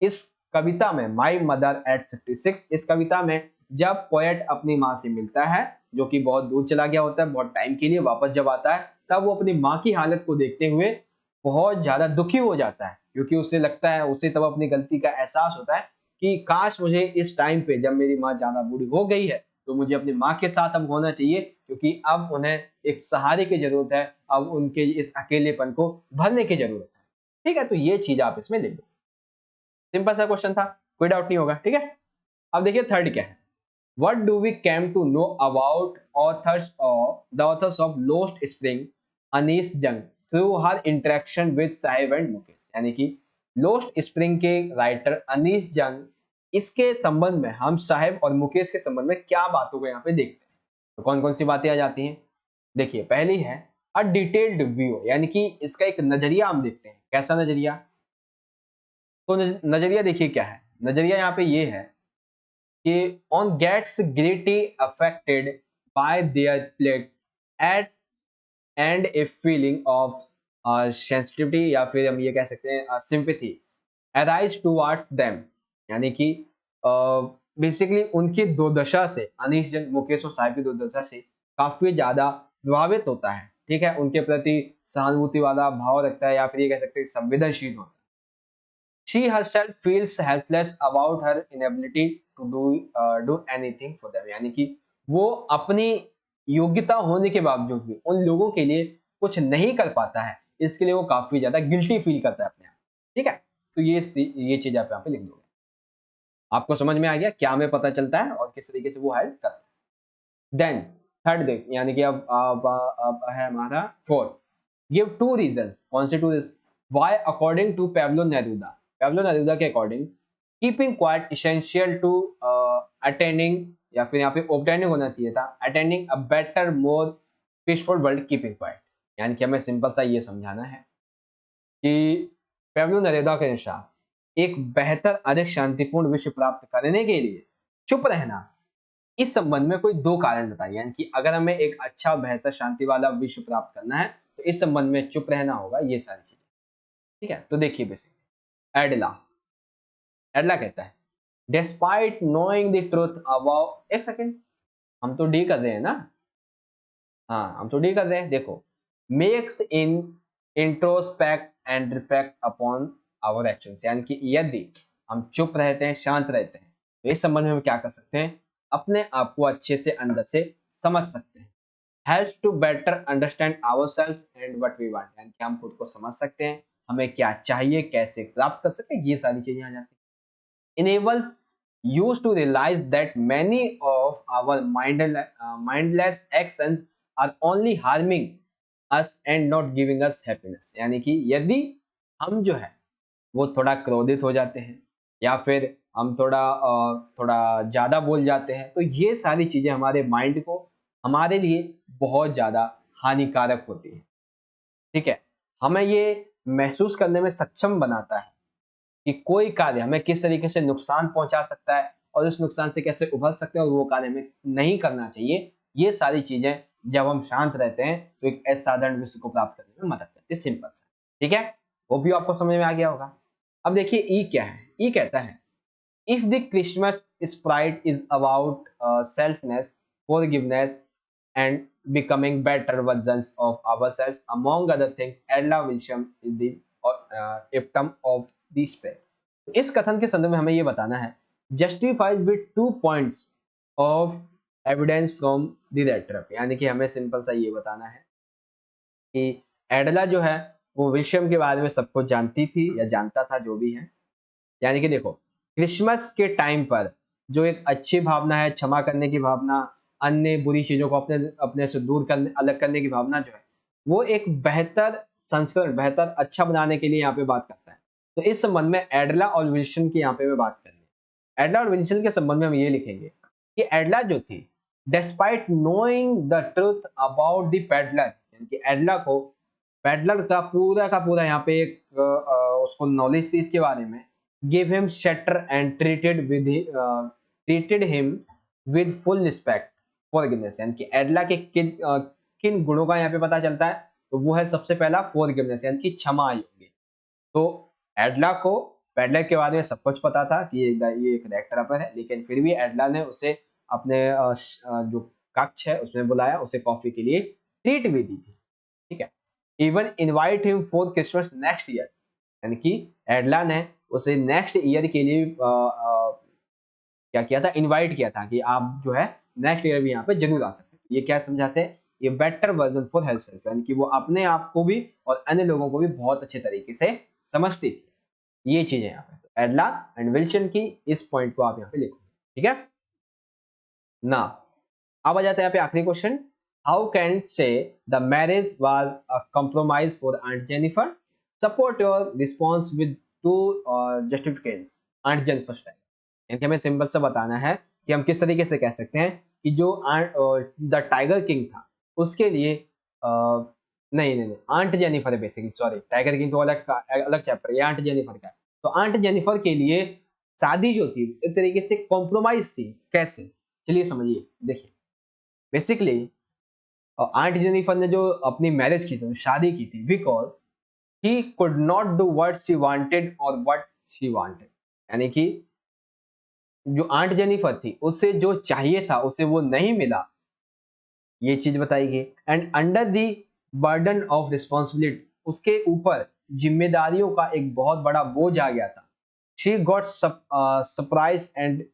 इस कविता में माई मदर एट 66, इस कविता में जब पोएट अपनी माँ से मिलता है, जो कि बहुत दूर चला गया होता है बहुत टाइम के लिए, वापस जब आता है तब वो अपनी माँ की हालत को देखते हुए बहुत ज्यादा दुखी हो जाता है, क्योंकि उसे लगता है, उसे तब अपनी गलती का एहसास होता है कि काश मुझे इस टाइम पे जब मेरी माँ ज्यादा बूढ़ी हो गई है तो मुझे अपनी माँ के साथ अब होना चाहिए, क्योंकि अब उन्हें एक सहारे की जरूरत है, अब उनके इस अकेलेपन को भरने की जरूरत है। ठीक है, तो ये चीज आप इसमें लिख दो, सिंपल सा क्वेश्चन था, कोई डाउट नहीं होगा, ठीक है। अब देखिए थर्ड क्या है, what do we came to know about authors of Lost Spring Anees Jung through her interaction with Saheb and Mukesh, यानी कि लोस्ट स्प्रिंग के राइटर अनीस जंग, इसके संबंध में हम साहिब और मुकेश के संबंध में क्या बातों को यहाँ पे देखते हैं। तो कौन कौन सी बातें आ जाती हैं, देखिए पहली है अ डिटेल्ड व्यू, यानी कि इसका एक नजरिया हम देखते हैं, कैसा नजरिया, तो नजरिया देखिए क्या है, नजरिया यहाँ पे ये है कि on gets greatly affected by their plate at and a feeling of sensitivity या फिर हम ये कह सकते हैं सिंपैथी अराइज टुवर्ड्स देम, यानी कि बेसिकली उनकी दुर्दशा से, अनीश जैन मुकेश और साहिब की दुर्दशा से काफी ज्यादा प्रभावित होता है, ठीक है, उनके प्रति सहानुभूति वाला भाव रखता है या फिर ये कह सकते हैं संवेदनशील होता है। She herself feels helpless about her inability to do anything for them, यानी कि वो अपनी योग्यता होने के बावजूद भी उन लोगों के लिए कुछ नहीं कर पाता है, इसके लिए वो काफी ज्यादा गिल्टी फील करता है अपने आप, ठीक है। तो ये चीज आप यहाँ पे लिख दोगे। आपको समझ में आ गया क्या हमें पता चलता है और किस तरीके से वो हेल्प करता है। देन थर्ड देख, यानी कि अब है हमारा फोर्थ, गिव टू रीजंस। कौन से two reasons? Why according to Pablo Neruda, Pablo Neruda के according keeping quiet essential to attending, या फिर यहाँ पे ऑब्टेनिंग होना चाहिए था, attending a better more peaceful world keeping quiet. यानी कि हमें सिंपल सा ये समझाना है कि पेब्लो नेरूदा के अनुसार एक बेहतर अधिक शांतिपूर्ण विश्व प्राप्त करने के लिए चुप रहना, इस संबंध में कोई दो कारण बताइए। यानी कि अगर हमें एक अच्छा बेहतर शांति वाला विश्व प्राप्त करना है तो इस संबंध में चुप रहना होगा, ये सारी चीजें, ठीक है। तो देखिए बेसिक एडला, एडला कहता है despite knowing the truth about, एक सेकेंड, हम तो डी कर रहे हैं ना, हाँ हम तो डी कर रहे हैं, देखो, makes in introspect and reflect upon our actions, यानी कि यदि हम चुप रहते हैं, शांत रहते हैं, तो इस संबंध में हम क्या कर सकते हैं, अपने आप को अच्छे से अंदर से समझ सकते हैं। Help to better understand ourself and what we want, यानी कि हम खुद को समझ सकते हैं, हमें क्या चाहिए, कैसे प्राप्त कर सकते हैं, ये सारी चीजें आ जाती हैं। Enables us to realise that many of our mindless actions are only harming us and not giving us happiness, यानी कि यदि हम जो है वो थोड़ा क्रोधित हो जाते हैं या फिर हम थोड़ा ज्यादा बोल जाते हैं, तो ये सारी चीजें हमारे माइंड को, हमारे लिए बहुत ज्यादा हानिकारक होती है, ठीक है। हमें ये महसूस करने में सक्षम बनाता है कि कोई कार्य हमें किस तरीके से नुकसान पहुंचा सकता है और उस नुकसान से कैसे उभर सकते हैं और वो कार्य हमें नहीं करना चाहिए। ये सारी चीजें जब हम शांत रहते हैं तो एक असाधारण विश्व को प्राप्त करने में मदद करती है, सिंपल सा, ठीक है। वो भी आपको समझ में आ गया होगा। अब देखिए ई क्या है, ई कहता है if the Christmas sprite is about selfness, forgiveness, and becoming better versions of ourselves, among other things, Adla Wilson is the epitome of the spirit. इस कथन के संदर्भ में हमें ये बताना है, justified with 2 points of evidence from the letter, यानी कि हमें सिंपल सा ये बताना है कि एडला जो है वो विषम के बारे में सब कुछ जानती थी या जानता था, जो भी है। यानी कि देखो, क्रिसमस के टाइम पर जो एक अच्छी भावना है, क्षमा करने की भावना, अन्य बुरी चीजों को अपने अपने से दूर करने, अलग करने की भावना जो है, वो एक बेहतर संस्करण, बेहतर अच्छा बनाने के लिए यहाँ पे बात करता है। तो इस संबंध में एडला और विल्सन की यहाँ पे बात करेंगे। एडला और विल्सन के संबंध में हम ये लिखेंगे कि एडला जो थी, despite knowing the truth about the peddler, यानी कि एडला को पेडलर का पूरा यहाँ पे एक उसको नॉलेज थी इसके बारे में, gave him shelter and treated him with full respect, forgiveness, यानी कि एडला के किन गुणों का यहाँ पे पता चलता है, तो वो है सबसे पहला forgiveness, यानी कि क्षमा योग्य। तो एडला को पेडलर के बारे में सब कुछ पता था कि ये एक रेक्टर है, लेकिन फिर भी एडला ने उसे अपने जो कक्ष है उसमें बुलाया, उसे कॉफी के लिए ट्रीट भी दी थी, ठीक है। Even invite him for Christmas next year, यानी कि एडला ने उसे नेक्स्ट ईयर के लिए क्या किया था, इनवाइट किया था कि आप जो है नेक्स्ट ईयर भी यहाँ पे जरूर आ सकते हैं। ये क्या समझाते हैं, ये better version for health self, यानी कि वो अपने आप को भी और अन्य लोगों को भी बहुत अच्छे तरीके से समझती थी। ये चीजें यहाँ पे तो एडला एंड विल्सन की इस पॉइंट को आप यहाँ पे लिखो, ठीक है ना। अब आ जाता है यहाँ पे आखिरी question, how can say the marriage was a compromise for aunt Jennifer, support your response with two justifications. Aunt Jennifer style, यानी कि हमें सिंपल से बताना है कि हम किस तरीके से कह सकते हैं कि जो द टाइगर किंग था उसके लिए नहीं आंट जेनिफर है बेसिकली, सॉरी टाइगर किंग तो अलग चैप्टर है, ये आंट जेनिफर का है। तो आंट जेनिफर के लिए शादी जो थी एक तरीके से कॉम्प्रोमाइज थी, कैसे, चलिए समझिए। देखिए बेसिकली और आंट जेनिफर ने जो अपनी मैरिज की थी, शादी की थी, because he could not do what she wanted और व्हाट शी वांटेड, यानी कि जो आंट जेनिफर थी उसे जो चाहिए था उसे वो नहीं मिला, ये चीज बताई गई। And under the burden of responsibility, उसके ऊपर जिम्मेदारियों का एक बहुत बड़ा बोझ आ गया था। She got surprise and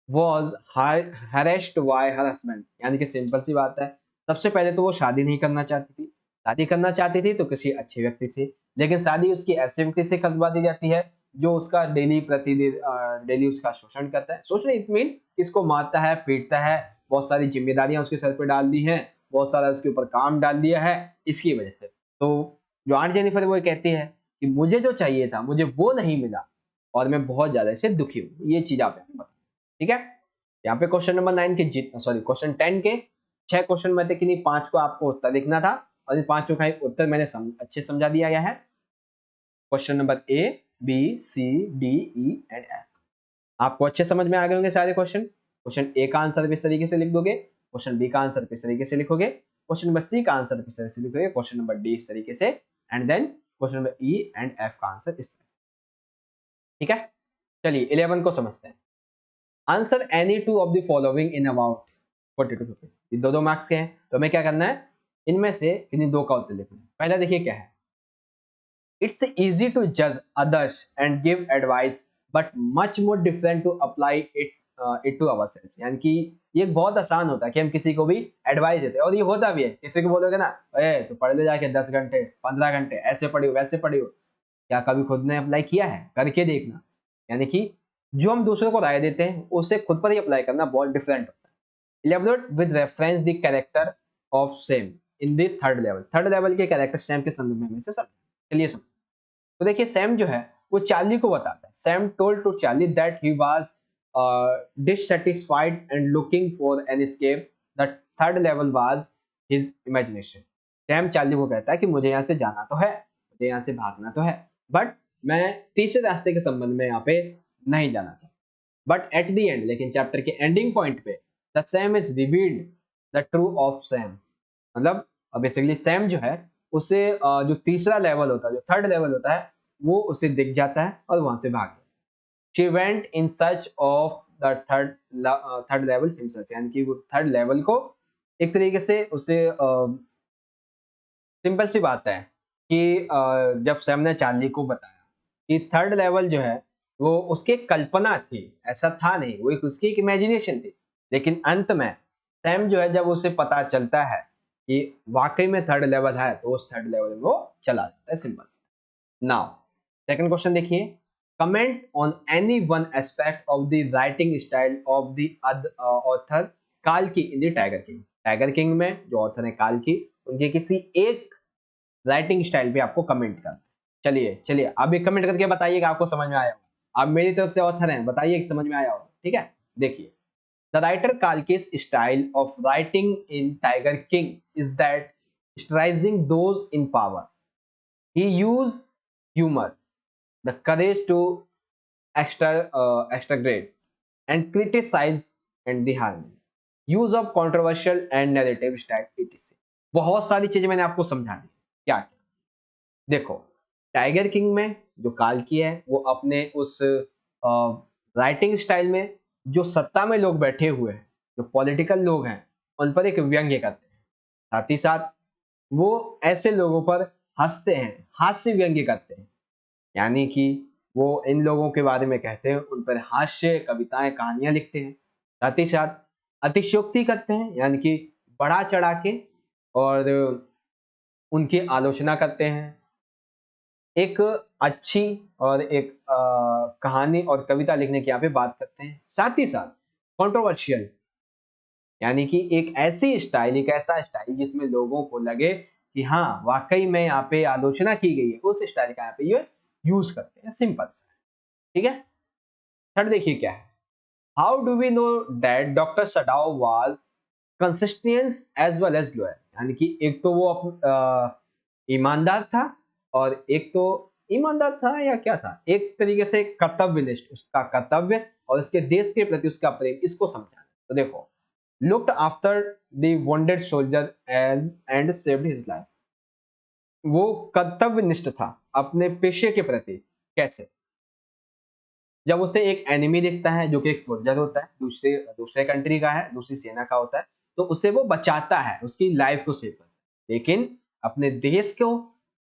was harassed by her husband, यानी कि सिंपल सी बात है, सबसे पहले तो वो शादी नहीं करना चाहती थी, शादी करना चाहती थी तो किसी अच्छे व्यक्ति से, लेकिन शादी उसकी ऐसे व्यक्ति से करवा दी जाती है जो उसका डेली उसका शोषण करता है। सोच रहे इट मीन इसको मारता है, पीटता है, बहुत सारी जिम्मेदारियां उसके सर पे डाल दी हैं, बहुत सारा उसके ऊपर काम डाल दिया है, इसकी वजह से। तो जो आंट जेनिफर वो कहती है कि मुझे जो चाहिए था मुझे वो नहीं मिला और मैं बहुत ज्यादा इससे दुखी हूँ, ये चीज आप बता। ठीक है, यहाँ पे क्वेश्चन नंबर 9 के सॉरी क्वेश्चन 10 के 6 क्वेश्चन में थे कि नहीं 5 को आपको उत्तर लिखना था, और इन 5 का उत्तर मैंने अच्छे समझा दिया गया है। Question number A, B, C, D, E and F आपको अच्छे समझ में आ गए होंगे सारे क्वेश्चन। क्वेश्चन ए का आंसर इस तरीके से लिख दोगे, क्वेश्चन बी का आंसर इस तरीके से लिखोगे, क्वेश्चन नंबर सी का आंसर इस तरीके से लिखोगे, क्वेश्चन नंबर डी इस तरीके से, and then question number E and F का आंसर इस तरह से। ठीक है, चलिए 11 को समझते हैं। Answer any two of the following in about 42 ये दो मार्क्स के हैं, तो हमें क्या करना है, इनमें से इन्हीं दो का उत्तर लिखना है। पहला देखिए क्या है, इट्स इजी टू जज others and give advice but much more different to apply it to ourself, यानी कि ये बहुत आसान होता है कि हम किसी को भी एडवाइस देते हैं, और ये होता भी है। किसी को बोलोगे ना, ए तो पढ़ ले जाके 10 घंटे 15 घंटे ऐसे पढ़ी हो वैसे पढ़ी हो, क्या कभी खुद ने अप्लाई किया है? करके देखना। यानी कि जो हम दूसरों को राय देते हैं उसे खुद पर ही अप्लाई करना बहुत डिफरेंट होता है। Elaborate with reference the character of Sam in the third level। Third level के कैरेक्टर सैम के संदर्भ में हमें से समझ। चलिए समझ। तो देखिए सैम जो है वो चार्ली को बताता है। Sam told to Charlie that he was dissatisfied and looking for an escape। The third level was his imagination। Sam Charlie को कहता है कि मुझे यहाँ से जाना तो है, मुझे यहाँ से भागना तो है, बट मैं तीसरे रास्ते के संबंध में यहाँ पे नहीं जाना चाहता। बट एट द एंड, लेकिन चैप्टर के एंडिंग पॉइंट पे the Sam is revealed the true of Sam, मतलब बेसिकली सैम जो है उसे जो तीसरा लेवल होता है, जो थर्ड लेवल होता है, वो उसे दिख जाता है और वहां से भाग गया। She went in search of the third level himself, यानी कि वो थर्ड लेवल को एक तरीके से उसे सिंपल सी बात है कि जब सैम ने चार्ली को बताया कि थर्ड लेवल जो है वो उसकी कल्पना थी, ऐसा था नहीं, वो एक उसकी एक इमेजिनेशन थी, लेकिन अंत में सैम जो है जब उसे पता चलता है कि वाकई में थर्ड लेवल है तो उस थर्ड लेवल में वो चला जाता है। सिंपल सा। नाउ सेकंड क्वेश्चन देखिए, comment on any one aspect of the writing style of the author काल्की in the Tiger King. Tiger King में जो ऑथर है काल्की, उनके किसी एक राइटिंग स्टाइल पे आपको कमेंट करना। चलिए चलिए आप भी कमेंट करके बताइएगा आपको समझ में आया होगा। आप मेरी तरफ से ऑथर हैं, बताइए समझ में आया होगा। ठीक है, देखिए the writer Kalki's style of writing in Tiger King is that satirising those in power. He use humor, the courage to extricate and criticize and the harmony, use of controversial and narrative style etc। बहुत सारी चीजें मैंने आपको समझा दी। क्या क्या देखो, tiger King में जो काल्की है वो अपने उस राइटिंग स्टाइल में जो सत्ता में लोग बैठे हुए हैं, जो पॉलिटिकल लोग हैं, उन पर एक व्यंग्य करते हैं। साथ ही साथ वो ऐसे लोगों पर हंसते हैं, हास्य व्यंग्य करते हैं, यानी कि वो इन लोगों के बारे में कहते हैं, उन पर हास्य कविताएं कहानियां लिखते हैं। साथ ही साथ अतिशयोक्ति करते हैं, यानी कि बढ़ा चढ़ा के और उनकी आलोचना करते हैं। एक अच्छी और एक कहानी और कविता लिखने की यहाँ पे बात करते हैं। साथ ही साथ कंट्रोवर्शियल, यानी कि एक ऐसी स्टाइल, एक ऐसा स्टाइल जिसमें लोगों को लगे कि हाँ वाकई में यहाँ पे आलोचना की गई है, उस स्टाइल का यहाँ पे ये यूज करते हैं। सिंपल सा। ठीक है, थर्ड देखिए क्या है, how do we know that doctor Sadao was consistence as well as loyal, यानी कि एक तो वो ईमानदार था, और एक तो ईमानदार था या क्या था, एक तरीके से कर्तव्यनिष्ठ, उसका कर्तव्य और उसके देश के प्रति उसका प्रेम, इसको समझाना। तो देखो looked after the wounded soldier as and saved his life. वो कर्तव्यनिष्ठ था अपने पेशे के प्रति। कैसे? जब उसे एक एनिमी दिखता है जो कि एक सोल्जर होता है, दूसरे दूसरे कंट्री का है, दूसरी सेना का होता है, तो उसे वो बचाता है, उसकी लाइफ को सेव करता है। लेकिन अपने देश को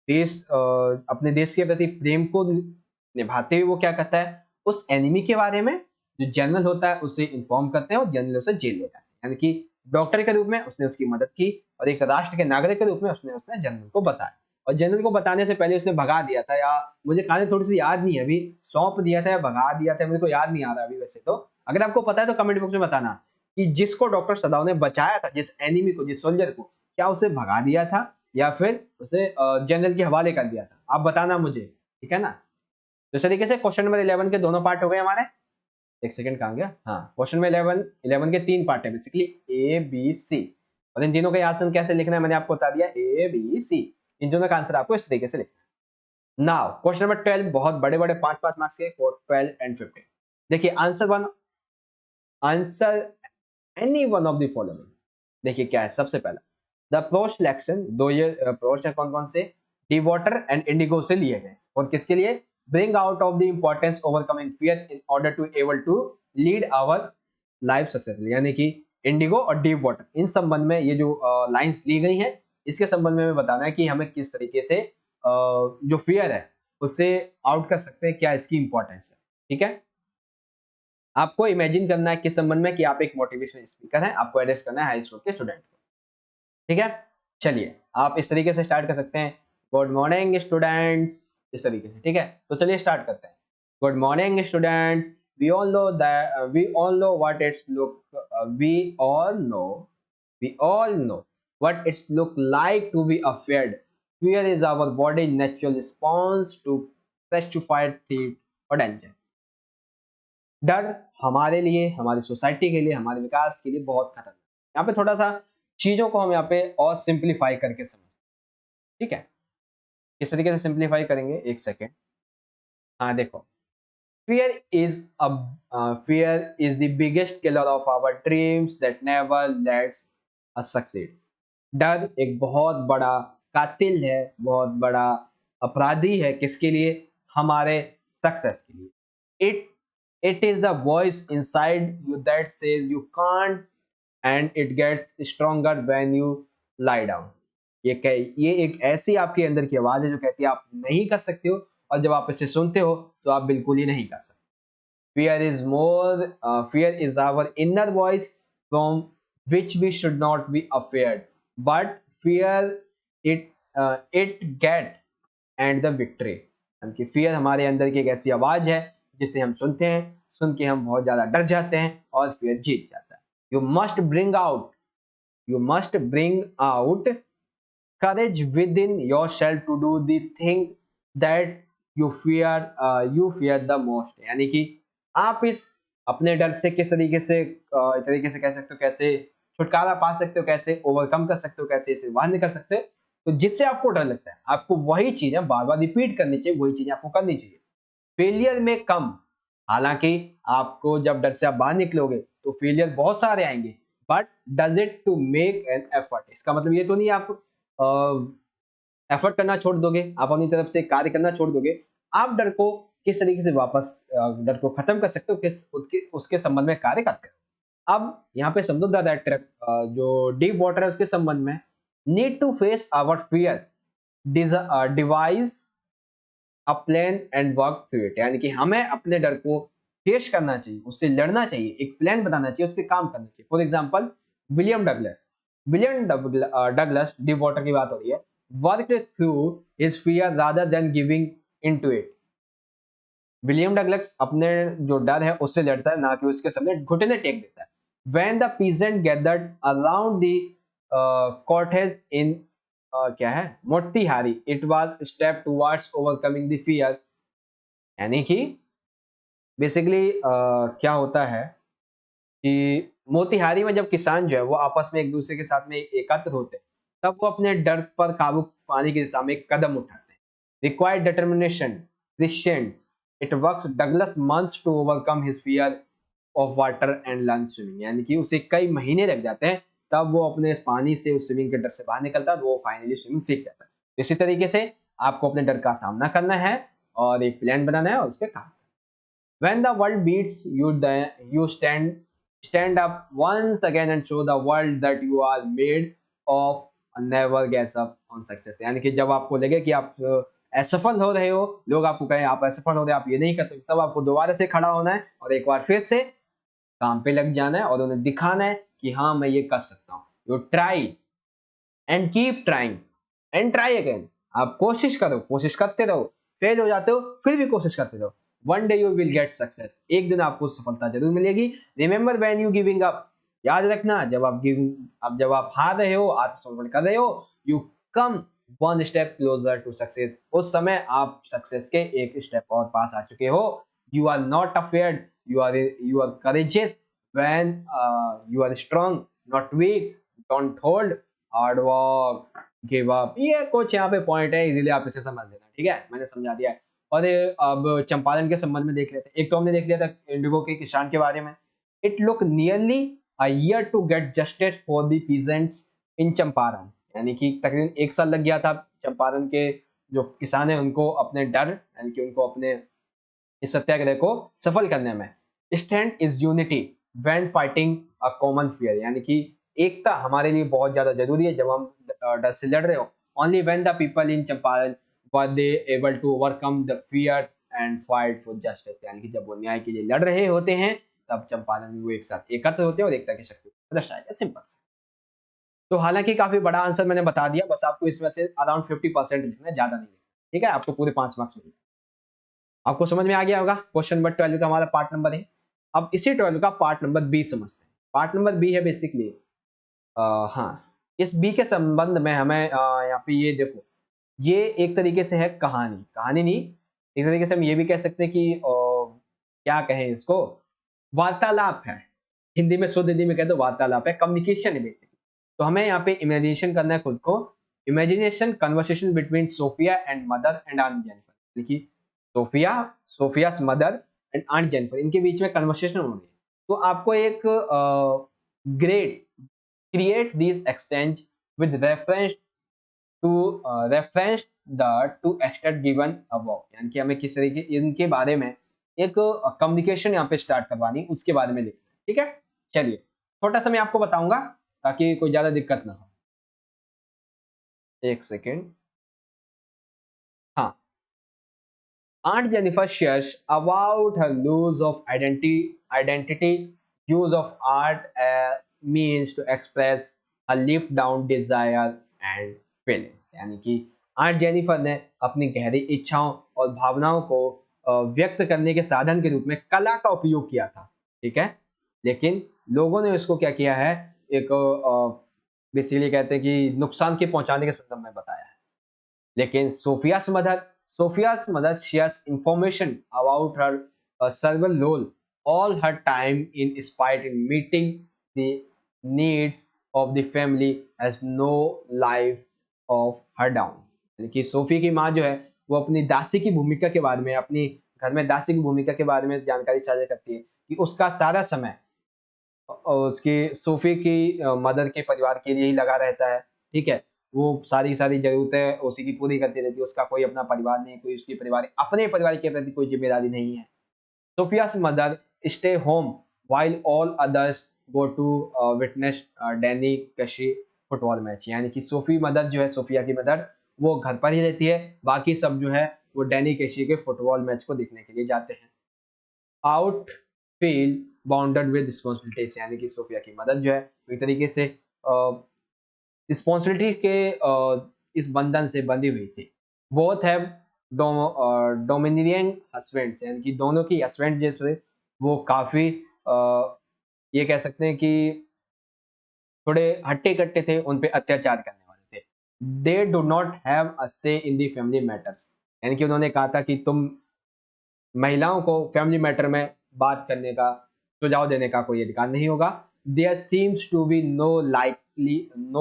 अपने देश के प्रति प्रेम को निभाते हुए वो क्या करता है, उस एनिमी के बारे में जो जनरल होता है उसे इन्फॉर्म करते हैं और जनरल उसे जेल ले जाते हैं। यानी कि डॉक्टर के रूप में उसने उसकी मदद की और एक राष्ट्र के नागरिक के रूप में उसने जनरल को बताया, और जनरल को बताने से पहले उसने भगा दिया था, या मुझे कहानी थोड़ी सी याद नहीं है अभी, सौंप दिया था या भगा दिया था, मेरे को याद नहीं आ रहा अभी। वैसे तो अगर आपको पता है तो कमेंट बॉक्स में बताना कि जिसको डॉक्टर सदाव ने बचाया था, जिस एनिमी को, जिस सोल्जर को, क्या उसे भगा दिया था या फिर उसे जनरल के हवाले कर दिया था, आप बताना मुझे, ठीक है ना। तो इस तरीके से क्वेश्चन नंबर 11 के दोनों पार्ट हो गए हमारे। एक सेकंड कहाँ गया, हाँ, क्वेश्चन में 11 के 3 पार्ट है बेसिकली, ए बी सी, और इन तीनों का आंसर कैसे लिखना है मैंने आपको बता दिया, ए बी सी। इन दोनों का आंसर आपको इस तरीके से लिखना है। नाउ क्वेश्चन नंबर 12, बहुत बड़े बड़े 5-5 मार्क्स के, 12 एंड 15। देखिए answer any one of the following. देखिए क्या है, सबसे पहला द प्रो सिलेक्शन, दो ये प्रोस है कौन कौन से, डी वाटर एंड इंडिगो से लिए गए, और किसके लिए, bring out of the importance overcoming fear in order to able to lead our life successful. यानी कि इंडिगो और डीप वाटर, इन संबंध में ये जो लाइंस ली गई हैं, इसके संबंध में हमें बताना है कि हमें किस तरीके से जो फियर है उससे आउट कर सकते हैं, क्या इसकी इंपॉर्टेंस है। ठीक है, आपको इमेजिन करना है किस संबंध में कि आप एक मोटिवेशनल स्पीकर हैं, आपको एड्रेस करना है हाई स्कूल के स्टूडेंट को। ठीक है, चलिए आप इस तरीके से स्टार्ट कर सकते हैं, गुड मॉर्निंग स्टूडेंट्स, इस तरीके से। ठीक है, तो चलिए स्टार्ट करते हैं। Good morning students, we all know that we all know what it's look we all know what it's look like to be afraid. Fear is our body's natural response to specified threat or danger. डर हमारे लिए, हमारी society के लिए, हमारे विकास के लिए बहुत खतरनाक है। यहाँ पे थोड़ा सा चीजों को हम यहाँ पे और सिंप्लीफाई करके समझते हैं। ठीक है, किस तरीके से सिंप्लीफाई करेंगे, एक सेकेंड। हाँ देखो, fear is a fear is the biggest killer of our dreams that never lets us succeed. डर एक बहुत बड़ा कातिल है, बहुत बड़ा अपराधी है, किसके लिए, हमारे सक्सेस के लिए। It is the voice inside you that says you can't and it gets stronger when you lie down. ये एक ऐसी आपके अंदर की आवाज है जो कहती है आप नहीं कर सकते हो, और जब आप इसे सुनते हो तो आप बिल्कुल ही नहीं कर सकते। Fear is our inner voice from which we should not be afraid, but fear it get and the victory। कि fear हमारे अंदर की एक ऐसी आवाज है जिसे हम सुनते हैं, सुन के हम बहुत ज्यादा डर जाते हैं और fear जीत जाता है। You must bring out courage within yourself to do the thing that you fear the most। यानी कि आप इस अपने डर से किस तरीके से कह सकते हो, कैसे छुटकारा पा सकते हो, कैसे ओवरकम कर सकते हो, कैसे इसे बाहर निकल सकते हो। तो जिससे आपको डर लगता है, आपको वही चीजें बार बार रिपीट करनी चाहिए, वही चीजें आपको करनी चाहिए। फेलियर में कम, हालांकि आपको जब डर से आप बाहर निकलोगे तो फेलियर बहुत सारे आएंगे, but does it to make an effort. इसका मतलब ये तो नहीं आप एफर्ट करना छोड़ दोगे, आप अपनी तरफ से कार्य करना छोड़ दोगे। आप डर को किस तरीके से वापस डर को खत्म कर सकते हो, उसके संबंध में कार्य करते हो। अब यहाँ पे समझो द ट्रैप, जो डीप वाटर है उसके संबंध में, need to face our fear, devise a plan and work through it. यानी कि हमें अपने डर को फेस करना चाहिए, उससे लड़ना चाहिए, एक प्लान बनाना चाहिए, उसके काम करना चाहिए। For example William Douglas deep water की बात हो रही है, work through his fear rather than giving into it. William Douglas अपने जो डर है उससे लड़ता है, ना कि उसके सामने घुटने टेक देता है। When the peasant gathered around the cottage in क्या है, Motihari, it was a step towards overcoming the fear। यानी कि बेसिकली क्या होता है कि मोतिहारी में जब किसान जो है वो आपस में एक दूसरे के साथ में एकत्र होते हैं, तब वो अपने डर पर काबू पाने की दिशा में एक कदम उठाते हैं। Required determination, Christians, it works Douglas months to overcome his fear of water and learn swimming, यानी कि उसे कई महीने लग जाते हैं तब वो अपने इस पानी से, उस स्विमिंग के डर से बाहर निकलता है, वो फाइनली स्विमिंग सीख जाता है। इसी तरीके से आपको अपने डर का सामना करना है और एक प्लान बनाना है और उस पर काम। When the world beats you, you stand up once again and show the world that you are made of, never gas up on success। यानी कि जब आपको लगे कि आप असफल हो रहे हो, लोग आपको कहें आप असफल हो रहे हो, आप ये नहीं करते, तब आपको दोबारा से खड़ा होना है और एक बार फिर से काम पे लग जाना है और उन्हें दिखाना है कि हाँ मैं ये कर सकता हूँ। You try and keep trying and try again. आप कोशिश करो, कोशिश करते रहो, फेल हो जाते हो फिर भी कोशिश करते रहो। One day you will get success, एक दिन आपको सफलता जरूर मिलेगी। Remember when you giving up, याद रखना जब आप हार रहे हो, आत्मसमर्पण कर रहे हो, you come one step closer to success, उस समय आप सक्सेस के एक स्टेप और पास आ चुके हो। You are not afraid, you are courageous when you are strong not weak, don't hold hard work, give up. ये कुछ यहाँ पे पॉइंट है, इजीली आप इसे समझ लेना, ठीक है, मैंने समझा दिया है। और अब चंपारण के संबंध में देख लेते हैं। एक तो हमने देख लिया था इंडिगो के किसान के बारे में। It look nearly a year to get justice for the peasants in Champaran, यानी कि तकरीबन 1 साल लग गया था चंपारण के जो किसान है उनको अपने डर, यानी कि उनको अपने इस सत्याग्रह को सफल करने में। Stand is unity when fighting a common fear, यानी कि एकता हमारे लिए बहुत ज्यादा जरूरी है जब हम डर से लड़ रहे हो। Only when the people in Champaran were they able to overcome the fear and fight for justice, यानी कि जब वो न्याय के लिए लड़ रहे होते हैं तब चंपारण में वो एक साथ एकत्र होते हैं और एकता की शक्ति को दर्शाया। सिंपल सा। तो हालांकि काफी बड़ा आंसर मैंने बता दिया, बस आपको इसमें से अराउंड 50% लिखना है, ज्यादा नहीं लिखना, ठीक है, आपको पूरे 5 मार्क्स मिलेंगे। आपको समझ में आ गया होगा। क्वेश्चन नंबर 12 का हमारा पार्ट नंबर है। अब इसी 12 का पार्ट नंबर बी समझते हैं। पार्ट नंबर बी है बेसिकली हाँ, इस बी के संबंध में हमें यहाँ पे ये देखो, ये एक तरीके से है कहानी, कहानी नहीं, एक तरीके से हम ये भी कह सकते हैं कि क्या कहें इसको, वार्तालाप है। हिंदी में, शुद्ध हिंदी में कहते वार्तालाप है, कम्युनिकेशन है बेसिकली। तो हमें यहाँ पे इमेजिनेशन करना है खुद को। Imagination conversation between Sophia and mother and aunt Jennifer, देखिए Sophia, Sophia's mother and aunt Jennifer, इनके बीच में कन्वर्सेशन हो रही है। तो आपको एक great create these exchange with reference to reference the two extent given above, यानी कि हमें किस तरीके इनके बारे में एक कम्युनिकेशन यहाँ पे स्टार्ट करवानी, उसके बारे में लिखना है, ठीक है। चलिए छोटा सा मैं आपको बताऊंगा ताकि कोई ज्यादा दिक्कत ना हो। एक सेकेंड। हाँ, Aunt Jennifer shares about her lose of identity, use of art as means to express a deep down desire and feelings, यानी कि आंट जेनिफर ने अपनी गहरी इच्छाओं और भावनाओं को व्यक्त करने के साधन के रूप में कला का उपयोग किया था, ठीक है। लेकिन लोगों ने उसको क्या किया है, एक बेसिकली कहते हैं कि नुकसान के पहुंचाने के संदर्भ में बताया है। लेकिन Sophia's mother shares information about her cerebral role all her time in spite in meeting the needs of the family as no life of her down, यानी कि सोफी की माँ जो है वो अपनी दासी की भूमिका के बारे में, अपनी घर में दासी की भूमिका के बारे में जानकारी साझा करती है कि उसका सारा समय उसकी सोफी की मदर के परिवार के लिए ही लगा रहता है, ठीक है। वो सारी सारी जरूरतें उसी की पूरी करती रहती है, उसका कोई अपना परिवार नहीं, कोई उसकी परिवार, अपने परिवार के प्रति कोई जिम्मेदारी नहीं है। Sophia's mother stay home while all others go to witness Danny Kashi football match, यानी कि सोफी मदर जो है, सोफिया की मदर, वो घर पर ही रहती है, बाकी सब जो है वो डैनी केशी के फुटबॉल मैच को देखने के लिए जाते हैं। Out feel bounded with responsibilities, यानी कि सोफिया की मदद जो है एक तरीके से रिस्पॉन्सिबिलिटी के इस बंधन से बंधी हुई थी। बोथ हैव डोमिनियन हस्बैंड्स, यानी कि दोनों की हस्बैंड जैसे वो काफी ये कह सकते हैं कि थोड़े हट्टे कट्टे थे, उन पे अत्याचार करने वाले थे। They do not have a से इन दी फैमिली मैटर्स, यानी कि उन्होंने कहा था कि तुम महिलाओं को फैमिली मैटर में बात करने का, सुझाव देने का कोई अधिकार नहीं होगा। There seems to be no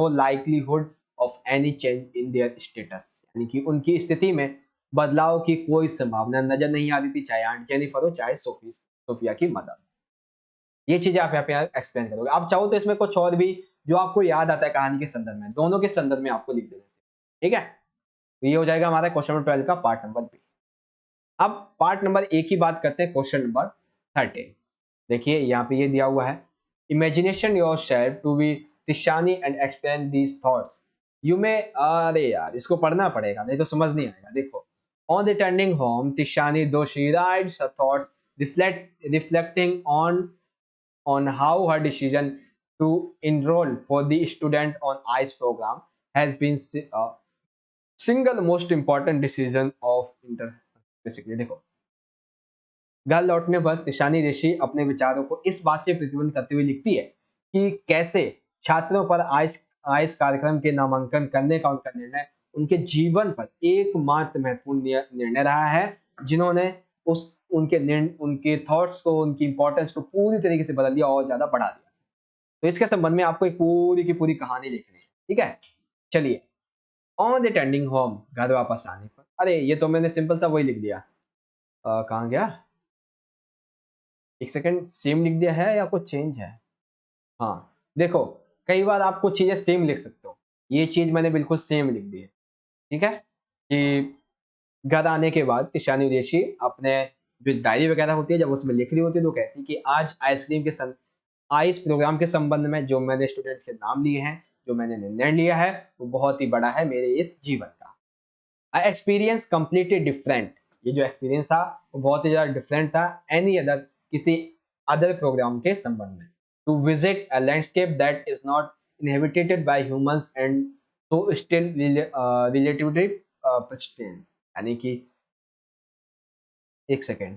likelihood of any change in their status, यानी कि उनकी स्थिति में बदलाव की कोई संभावना नजर नहीं आ रही थी, चाहे आंट जेनिफर हो चाहे सोफिया की मदर। ये चीजें आप यहाँ पे एक्सप्लेन करोगे। आप चाहो तो इसमें कुछ और भी जो आपको याद आता है कहानी के संदर्भ में, दोनों के संदर्भ में आपको लिख देना, ठीक है। तो ये हो जाएगा हमारा क्वेश्चन नंबर 12 का पार्ट नंबर बी। अब पार्ट नंबर ए की बात करते हैं, क्वेश्चन नंबर 13। देखिए यहाँ पे ये दिया हुआ है, imagination yourself to be Tishani and explain these thoughts you may. अरे यार इसको पढ़ना पड़ेगा नहीं तो समझ नहीं आएगा। देखो, on returning home Tishani Doshi rights her thoughts reflecting on how her decision to enroll for the student on ICE program has been single most important decision of inter basically। देखो, घर लौटने पर तिशानी ऋषि अपने विचारों को इस बात से प्रतिबिंबित करते हुए लिखती है कि कैसे छात्रों पर आइस आइस कार्यक्रम के नामांकन करने का उनका निर्णय उनके जीवन पर एकमात्र महत्वपूर्ण निर्णय रहा है, जिन्होंने उनके थॉट्स को, उनकी इंपॉर्टेंस को पूरी तरीके से बदल दिया और ज्यादा बढ़ा दिया। तो इसके संबंध में आपको एक पूरी की पूरी कहानी लिखनी है, ठीक है। चलिए, ऑन द टेंडिंग होम, घर वापस आने पर। अरे ये तो मैंने सिंपल सा वही लिख दिया, कहाँ गया, एक सेकंड, सेम लिख दिया है या कुछ चेंज है? हाँ, देखो, कई बार आप कुछ चीजें सेम लिख सकते हो, ये चीज मैंने बिल्कुल सेम लिख दी है, ठीक है। कि घर आने के बाद तिशानी उदेशी अपने जो डायरी वगैरह होती है जब उसमें लिख रही होती है तो कहती है कि आज आइसक्रीम के आइस प्रोग्राम के संबंध में जो मैंने स्टूडेंट के नाम लिए हैं, जो मैंने निर्णय लिया है, वो बहुत ही बड़ा है मेरे इस जीवन का। आई एक्सपीरियंस कंप्लीटली डिफरेंट, ये जो एक्सपीरियंस था वो बहुत ही ज़्यादा डिफरेंट था एनी अदर, किसी अदर प्रोग्राम के संबंध में। To visit a landscape that is not inhabited by humans and so still relatively pristine। यानी कि एक सेकेंड,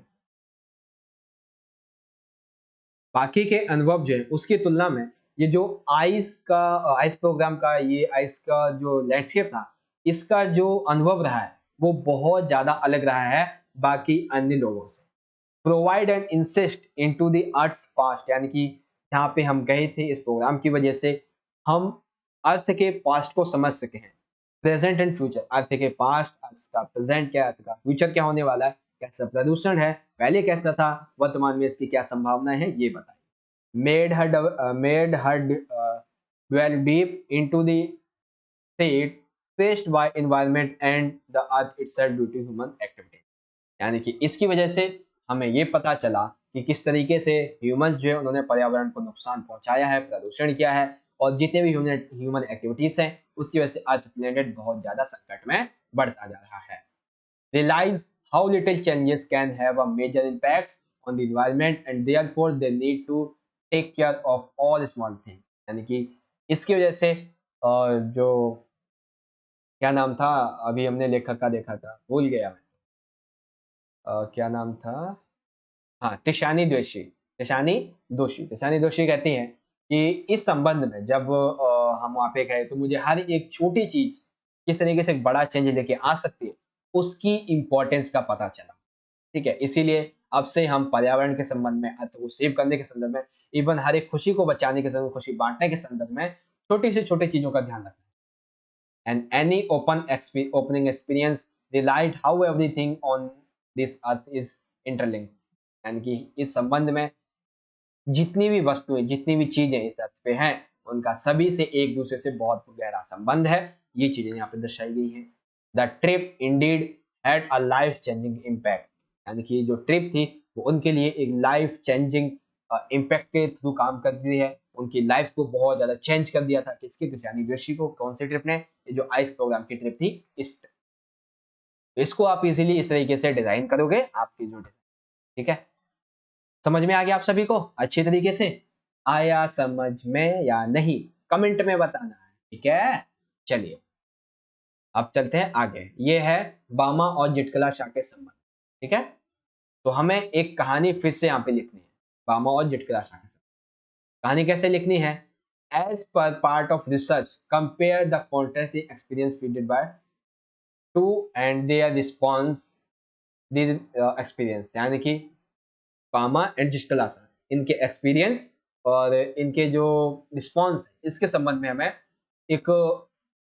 बाकी के अनुभव जो है उसकी तुलना में ये जो आइस प्रोग्राम का, ये आइस का जो लैंडस्केप था, इसका जो अनुभव रहा है वो बहुत ज्यादा अलग रहा है बाकी अन्य लोगों से। Provide and insist into the earth past, यानी कि जहाँ पे हम गए थे इस प्रोग्राम की वजह से हम अर्थ के पास्ट को समझ सके हैं। प्रेजेंट एंड फ्यूचर, अर्थ के पास्ट, अर्थ का प्रेजेंट क्या, अर्थ का फ्यूचर क्या होने वाला है, कैसा प्रदूषण है, पहले कैसा था, वर्तमान में इसकी क्या संभावनाएं हैं, ये बताइए। made her dwell deep into the state faced by environment and the earth itself due to human activity। यानी कि इसकी वजह से हमें ये पता चला कि किस तरीके से ह्यूमंस जो है उन्होंने पर्यावरण को नुकसान पहुंचाया है, प्रदूषण किया है, और जितने भी ह्यूमन एक्टिविटीज हैं उसकी वजह से अर्थ प्लेनेट बहुत ज्यादा संकट में बढ़ता जा रहा है। Realize how little changes can have a major impact on the environment and therefore they need to take care of all small things। यानी कि इसकी वजह से जो क्या नाम था, अभी हमने लेखक का देखा था, भूल गया मैं, क्या नाम था, हाँ, तिशानी दोषी कहती हैं कि इस संबंध में जब हम वहाँ पे गए तो मुझे हर एक छोटी चीज किस तरीके से एक बड़ा चेंज लेके आ सकती है उसकी इंपॉर्टेंस का पता चला, ठीक है। इसीलिए अब से हम पर्यावरण के संबंध में, अर्थ को सेव करने के संदर्भ में, इवन हर एक खुशी को बचाने के संदर्भ में, खुशी बांटने के संदर्भ में छोटी से छोटी चीजों का ध्यान रखना। And any opening experience Relight how everything on this earth is interlinked. यानी कि इस संबंध में जितनी भी वस्तुएं, जितनी भी चीजें इस अर्थ पे हैं, उनका सभी से एक दूसरे से बहुत गहरा संबंध है। ये चीजें यहाँ पे दर्शाई गई हैं। The trip Indeed had a life changing impact, यानी कि जो ट्रिप थी वो उनके लिए एक लाइफ चेंजिंग इम्पैक्ट के थ्रू काम करती है, उनकी लाइफ को बहुत ज्यादा चेंज कर दिया था। किसकी, तिशानी जोशी को। कौन सी ट्रिप ने? ये जो आइस प्रोग्राम की ट्रिप थी, इस ट्रिप। इसको आप इजीली इस तरीके से डिजाइन करोगे आपकी जो, ठीक है। समझ में आ गया आप सभी को अच्छी तरीके से? आया समझ में या नहीं, कमेंट में बताना है, ठीक है। चलिए अब चलते हैं आगे। ये है बामा और जिटकला शाह के संबंध, ठीक है। तो हमें एक कहानी फिर से यहाँ पे लिखनी है, बामा और जिटकला शाह के संबंध। कहानी कैसे लिखनी है? As per part of research compare the contest experience feeded by two and their response this experience. यानी कि पामा एंड जिटकलासा, इनके एक्सपीरियंस और इनके जो रिस्पॉन्स है इसके संबंध में हमें एक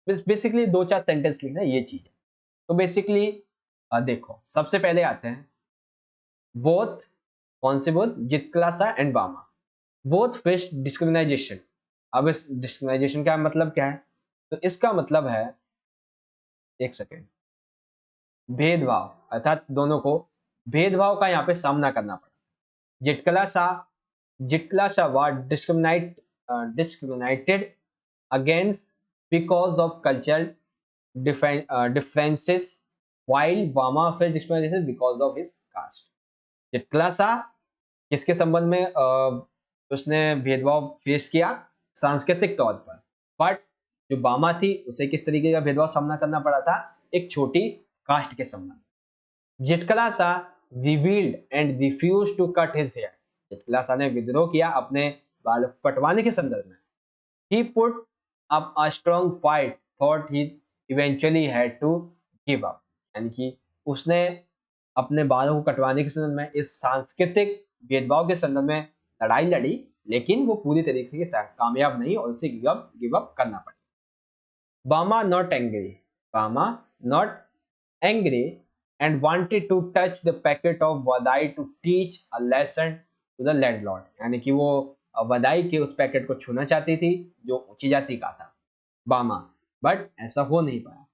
बेसिकली दो चार सेंटेंस लिखना है, ये चीज है। तो बेसिकली देखो, सबसे पहले आते हैं बोथ, कौन से बोथ? जिटकलासा एंड बामा। Both face discrimination. अब इस डिस्क्रिमिनेशन का मतलब क्या है? तो इसका मतलब है, एक सेकेंड, भेदभाव, अर्थात दोनों को भेदभाव का यहाँ पे सामना करना पड़ा। Zitkalasa were discriminated against because of cultural differences, while Vama felt discrimination because of his caste. Zitkalasa किसके संबंध में उसने भेदभाव फेस किया? सांस्कृतिक तौर पर। बट जो बामा थी उसे किस तरीके का भेदभाव सामना करना पड़ा था? एक छोटी कास्ट के संबंध। Zitkalasa revealed and refuse to cut his hair. Zitkalasa ने विद्रोह किया अपने बाल कटवाने के संदर्भ में। He put up a strong fight, thought he eventually had to give up। यानी कि उसने अपने बालों को कटवाने के संदर्भ में इस सांस्कृतिक भेदभाव के संदर्भ में लड़ाई लड़ी, लेकिन वो पूरी तरीके से कामयाब नहीं और उसे गिव अप करना पड़ा। Bama not angry, Bama not angry and wanted to touch the packet of vadai to teach a lesson to the landlord। यानी कि वो वदाई के उस पैकेट को छूना चाहती थी जो ऊंची जाति का था, बामा, बट ऐसा हो नहीं पाया।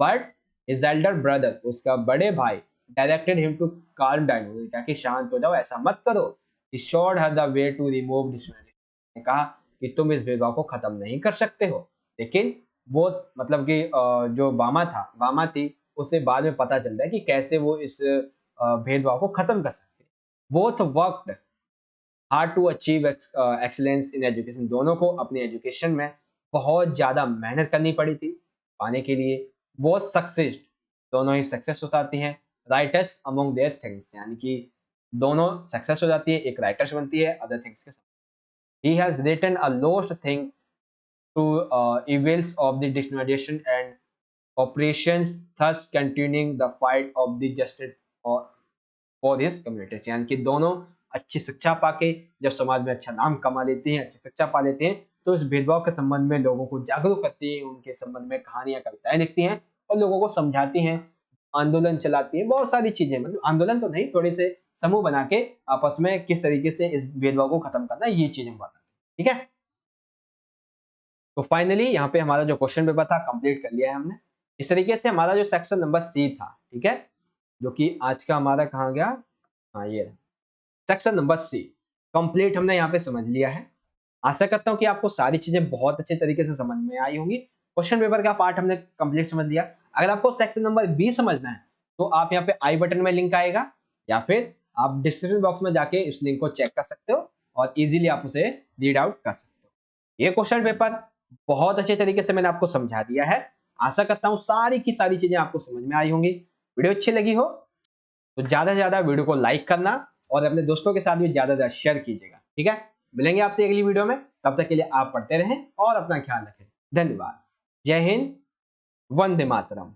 बट हिज एल्डर ब्रदर, उसका बड़े भाई, directed him to calm down, ताकि शांत हो जाओ, ऐसा मत करो। he showed her the way to remove discrimination। ने कहा कि तुम इस भेदभाव को खत्म नहीं कर सकते हो, लेकिन वो मतलब कि जो बामा थी, उसे बाद में पता चलता है कि कैसे वो इस भेदभाव को खत्म कर सकते। Both worked hard to achieve excellence in education. दोनों को अपनी एजुकेशन में बहुत ज़्यादा मेहनत करनी पड़ी थी पाने के लिए। बोथ सक्सेस, दोनों ही सक्सेस हो जाती हैं। राइटर्स अमंग देयर थिंग्स, यानी कि दोनों सक्सेस हो जाती है, एक राइटर्स बनती है अदर थिंग्स के साथ। He has written a lost thing to evils of the discrimination and operations, thus continuing the fight of the justice for his communities. यानी कि दोनों अच्छी शिक्षा पाके जब समाज में अच्छा नाम कमा लेते हैं, अच्छी शिक्षा पा लेते हैं, तो इस भेदभाव के संबंध में लोगों को जागरूक करती हैं, उनके संबंध में कहानियां कविताएं लिखती हैं और लोगों को समझाती हैं, आंदोलन चलाती हैं, बहुत सारी चीजें, मतलब आंदोलन तो नहीं, थोड़े से समूह बना के आपस में किस तरीके से इस भेदभाव को खत्म करना है, ये चीजें बताती हैं। ठीक है, तो फाइनली यहाँ पे हमारा जो क्वेश्चन पेपर था कंप्लीट कर लिया है हमने। इस तरीके से हमारा जो सेक्शन नंबर सी था, ठीक है, जो कि आज का हमारा कहाँ गया, हाँ ये सेक्शन नंबर सी कंप्लीट हमने यहाँ पे समझ लिया है। आशा करता हूँ कि आपको सारी चीजें बहुत अच्छे तरीके से समझ में आई होंगी। क्वेश्चन पेपर का पार्ट हमने कंप्लीट समझ लिया। अगर आपको सेक्शन नंबर बी समझना है तो आप यहाँ पे आई बटन में लिंक आएगा, या फिर आप डिस्क्रिप्शन बॉक्स में जाके इस लिंक को चेक कर सकते हो और इजीली आप उसे रीड आउट कर सकते हो। ये क्वेश्चन पेपर बहुत अच्छे तरीके से मैंने आपको समझा दिया है। आशा करता हूँ सारी की सारी चीजें आपको समझ में आई होंगी। वीडियो अच्छी लगी हो तो ज्यादा से ज्यादा वीडियो को लाइक करना और अपने दोस्तों के साथ भी ज्यादा से ज्यादा शेयर कीजिएगा। ठीक है, मिलेंगे आपसे अगली वीडियो में, तब तक के लिए आप पढ़ते रहें और अपना ख्याल रखें। धन्यवाद। जय हिंद, वंदे मातरम।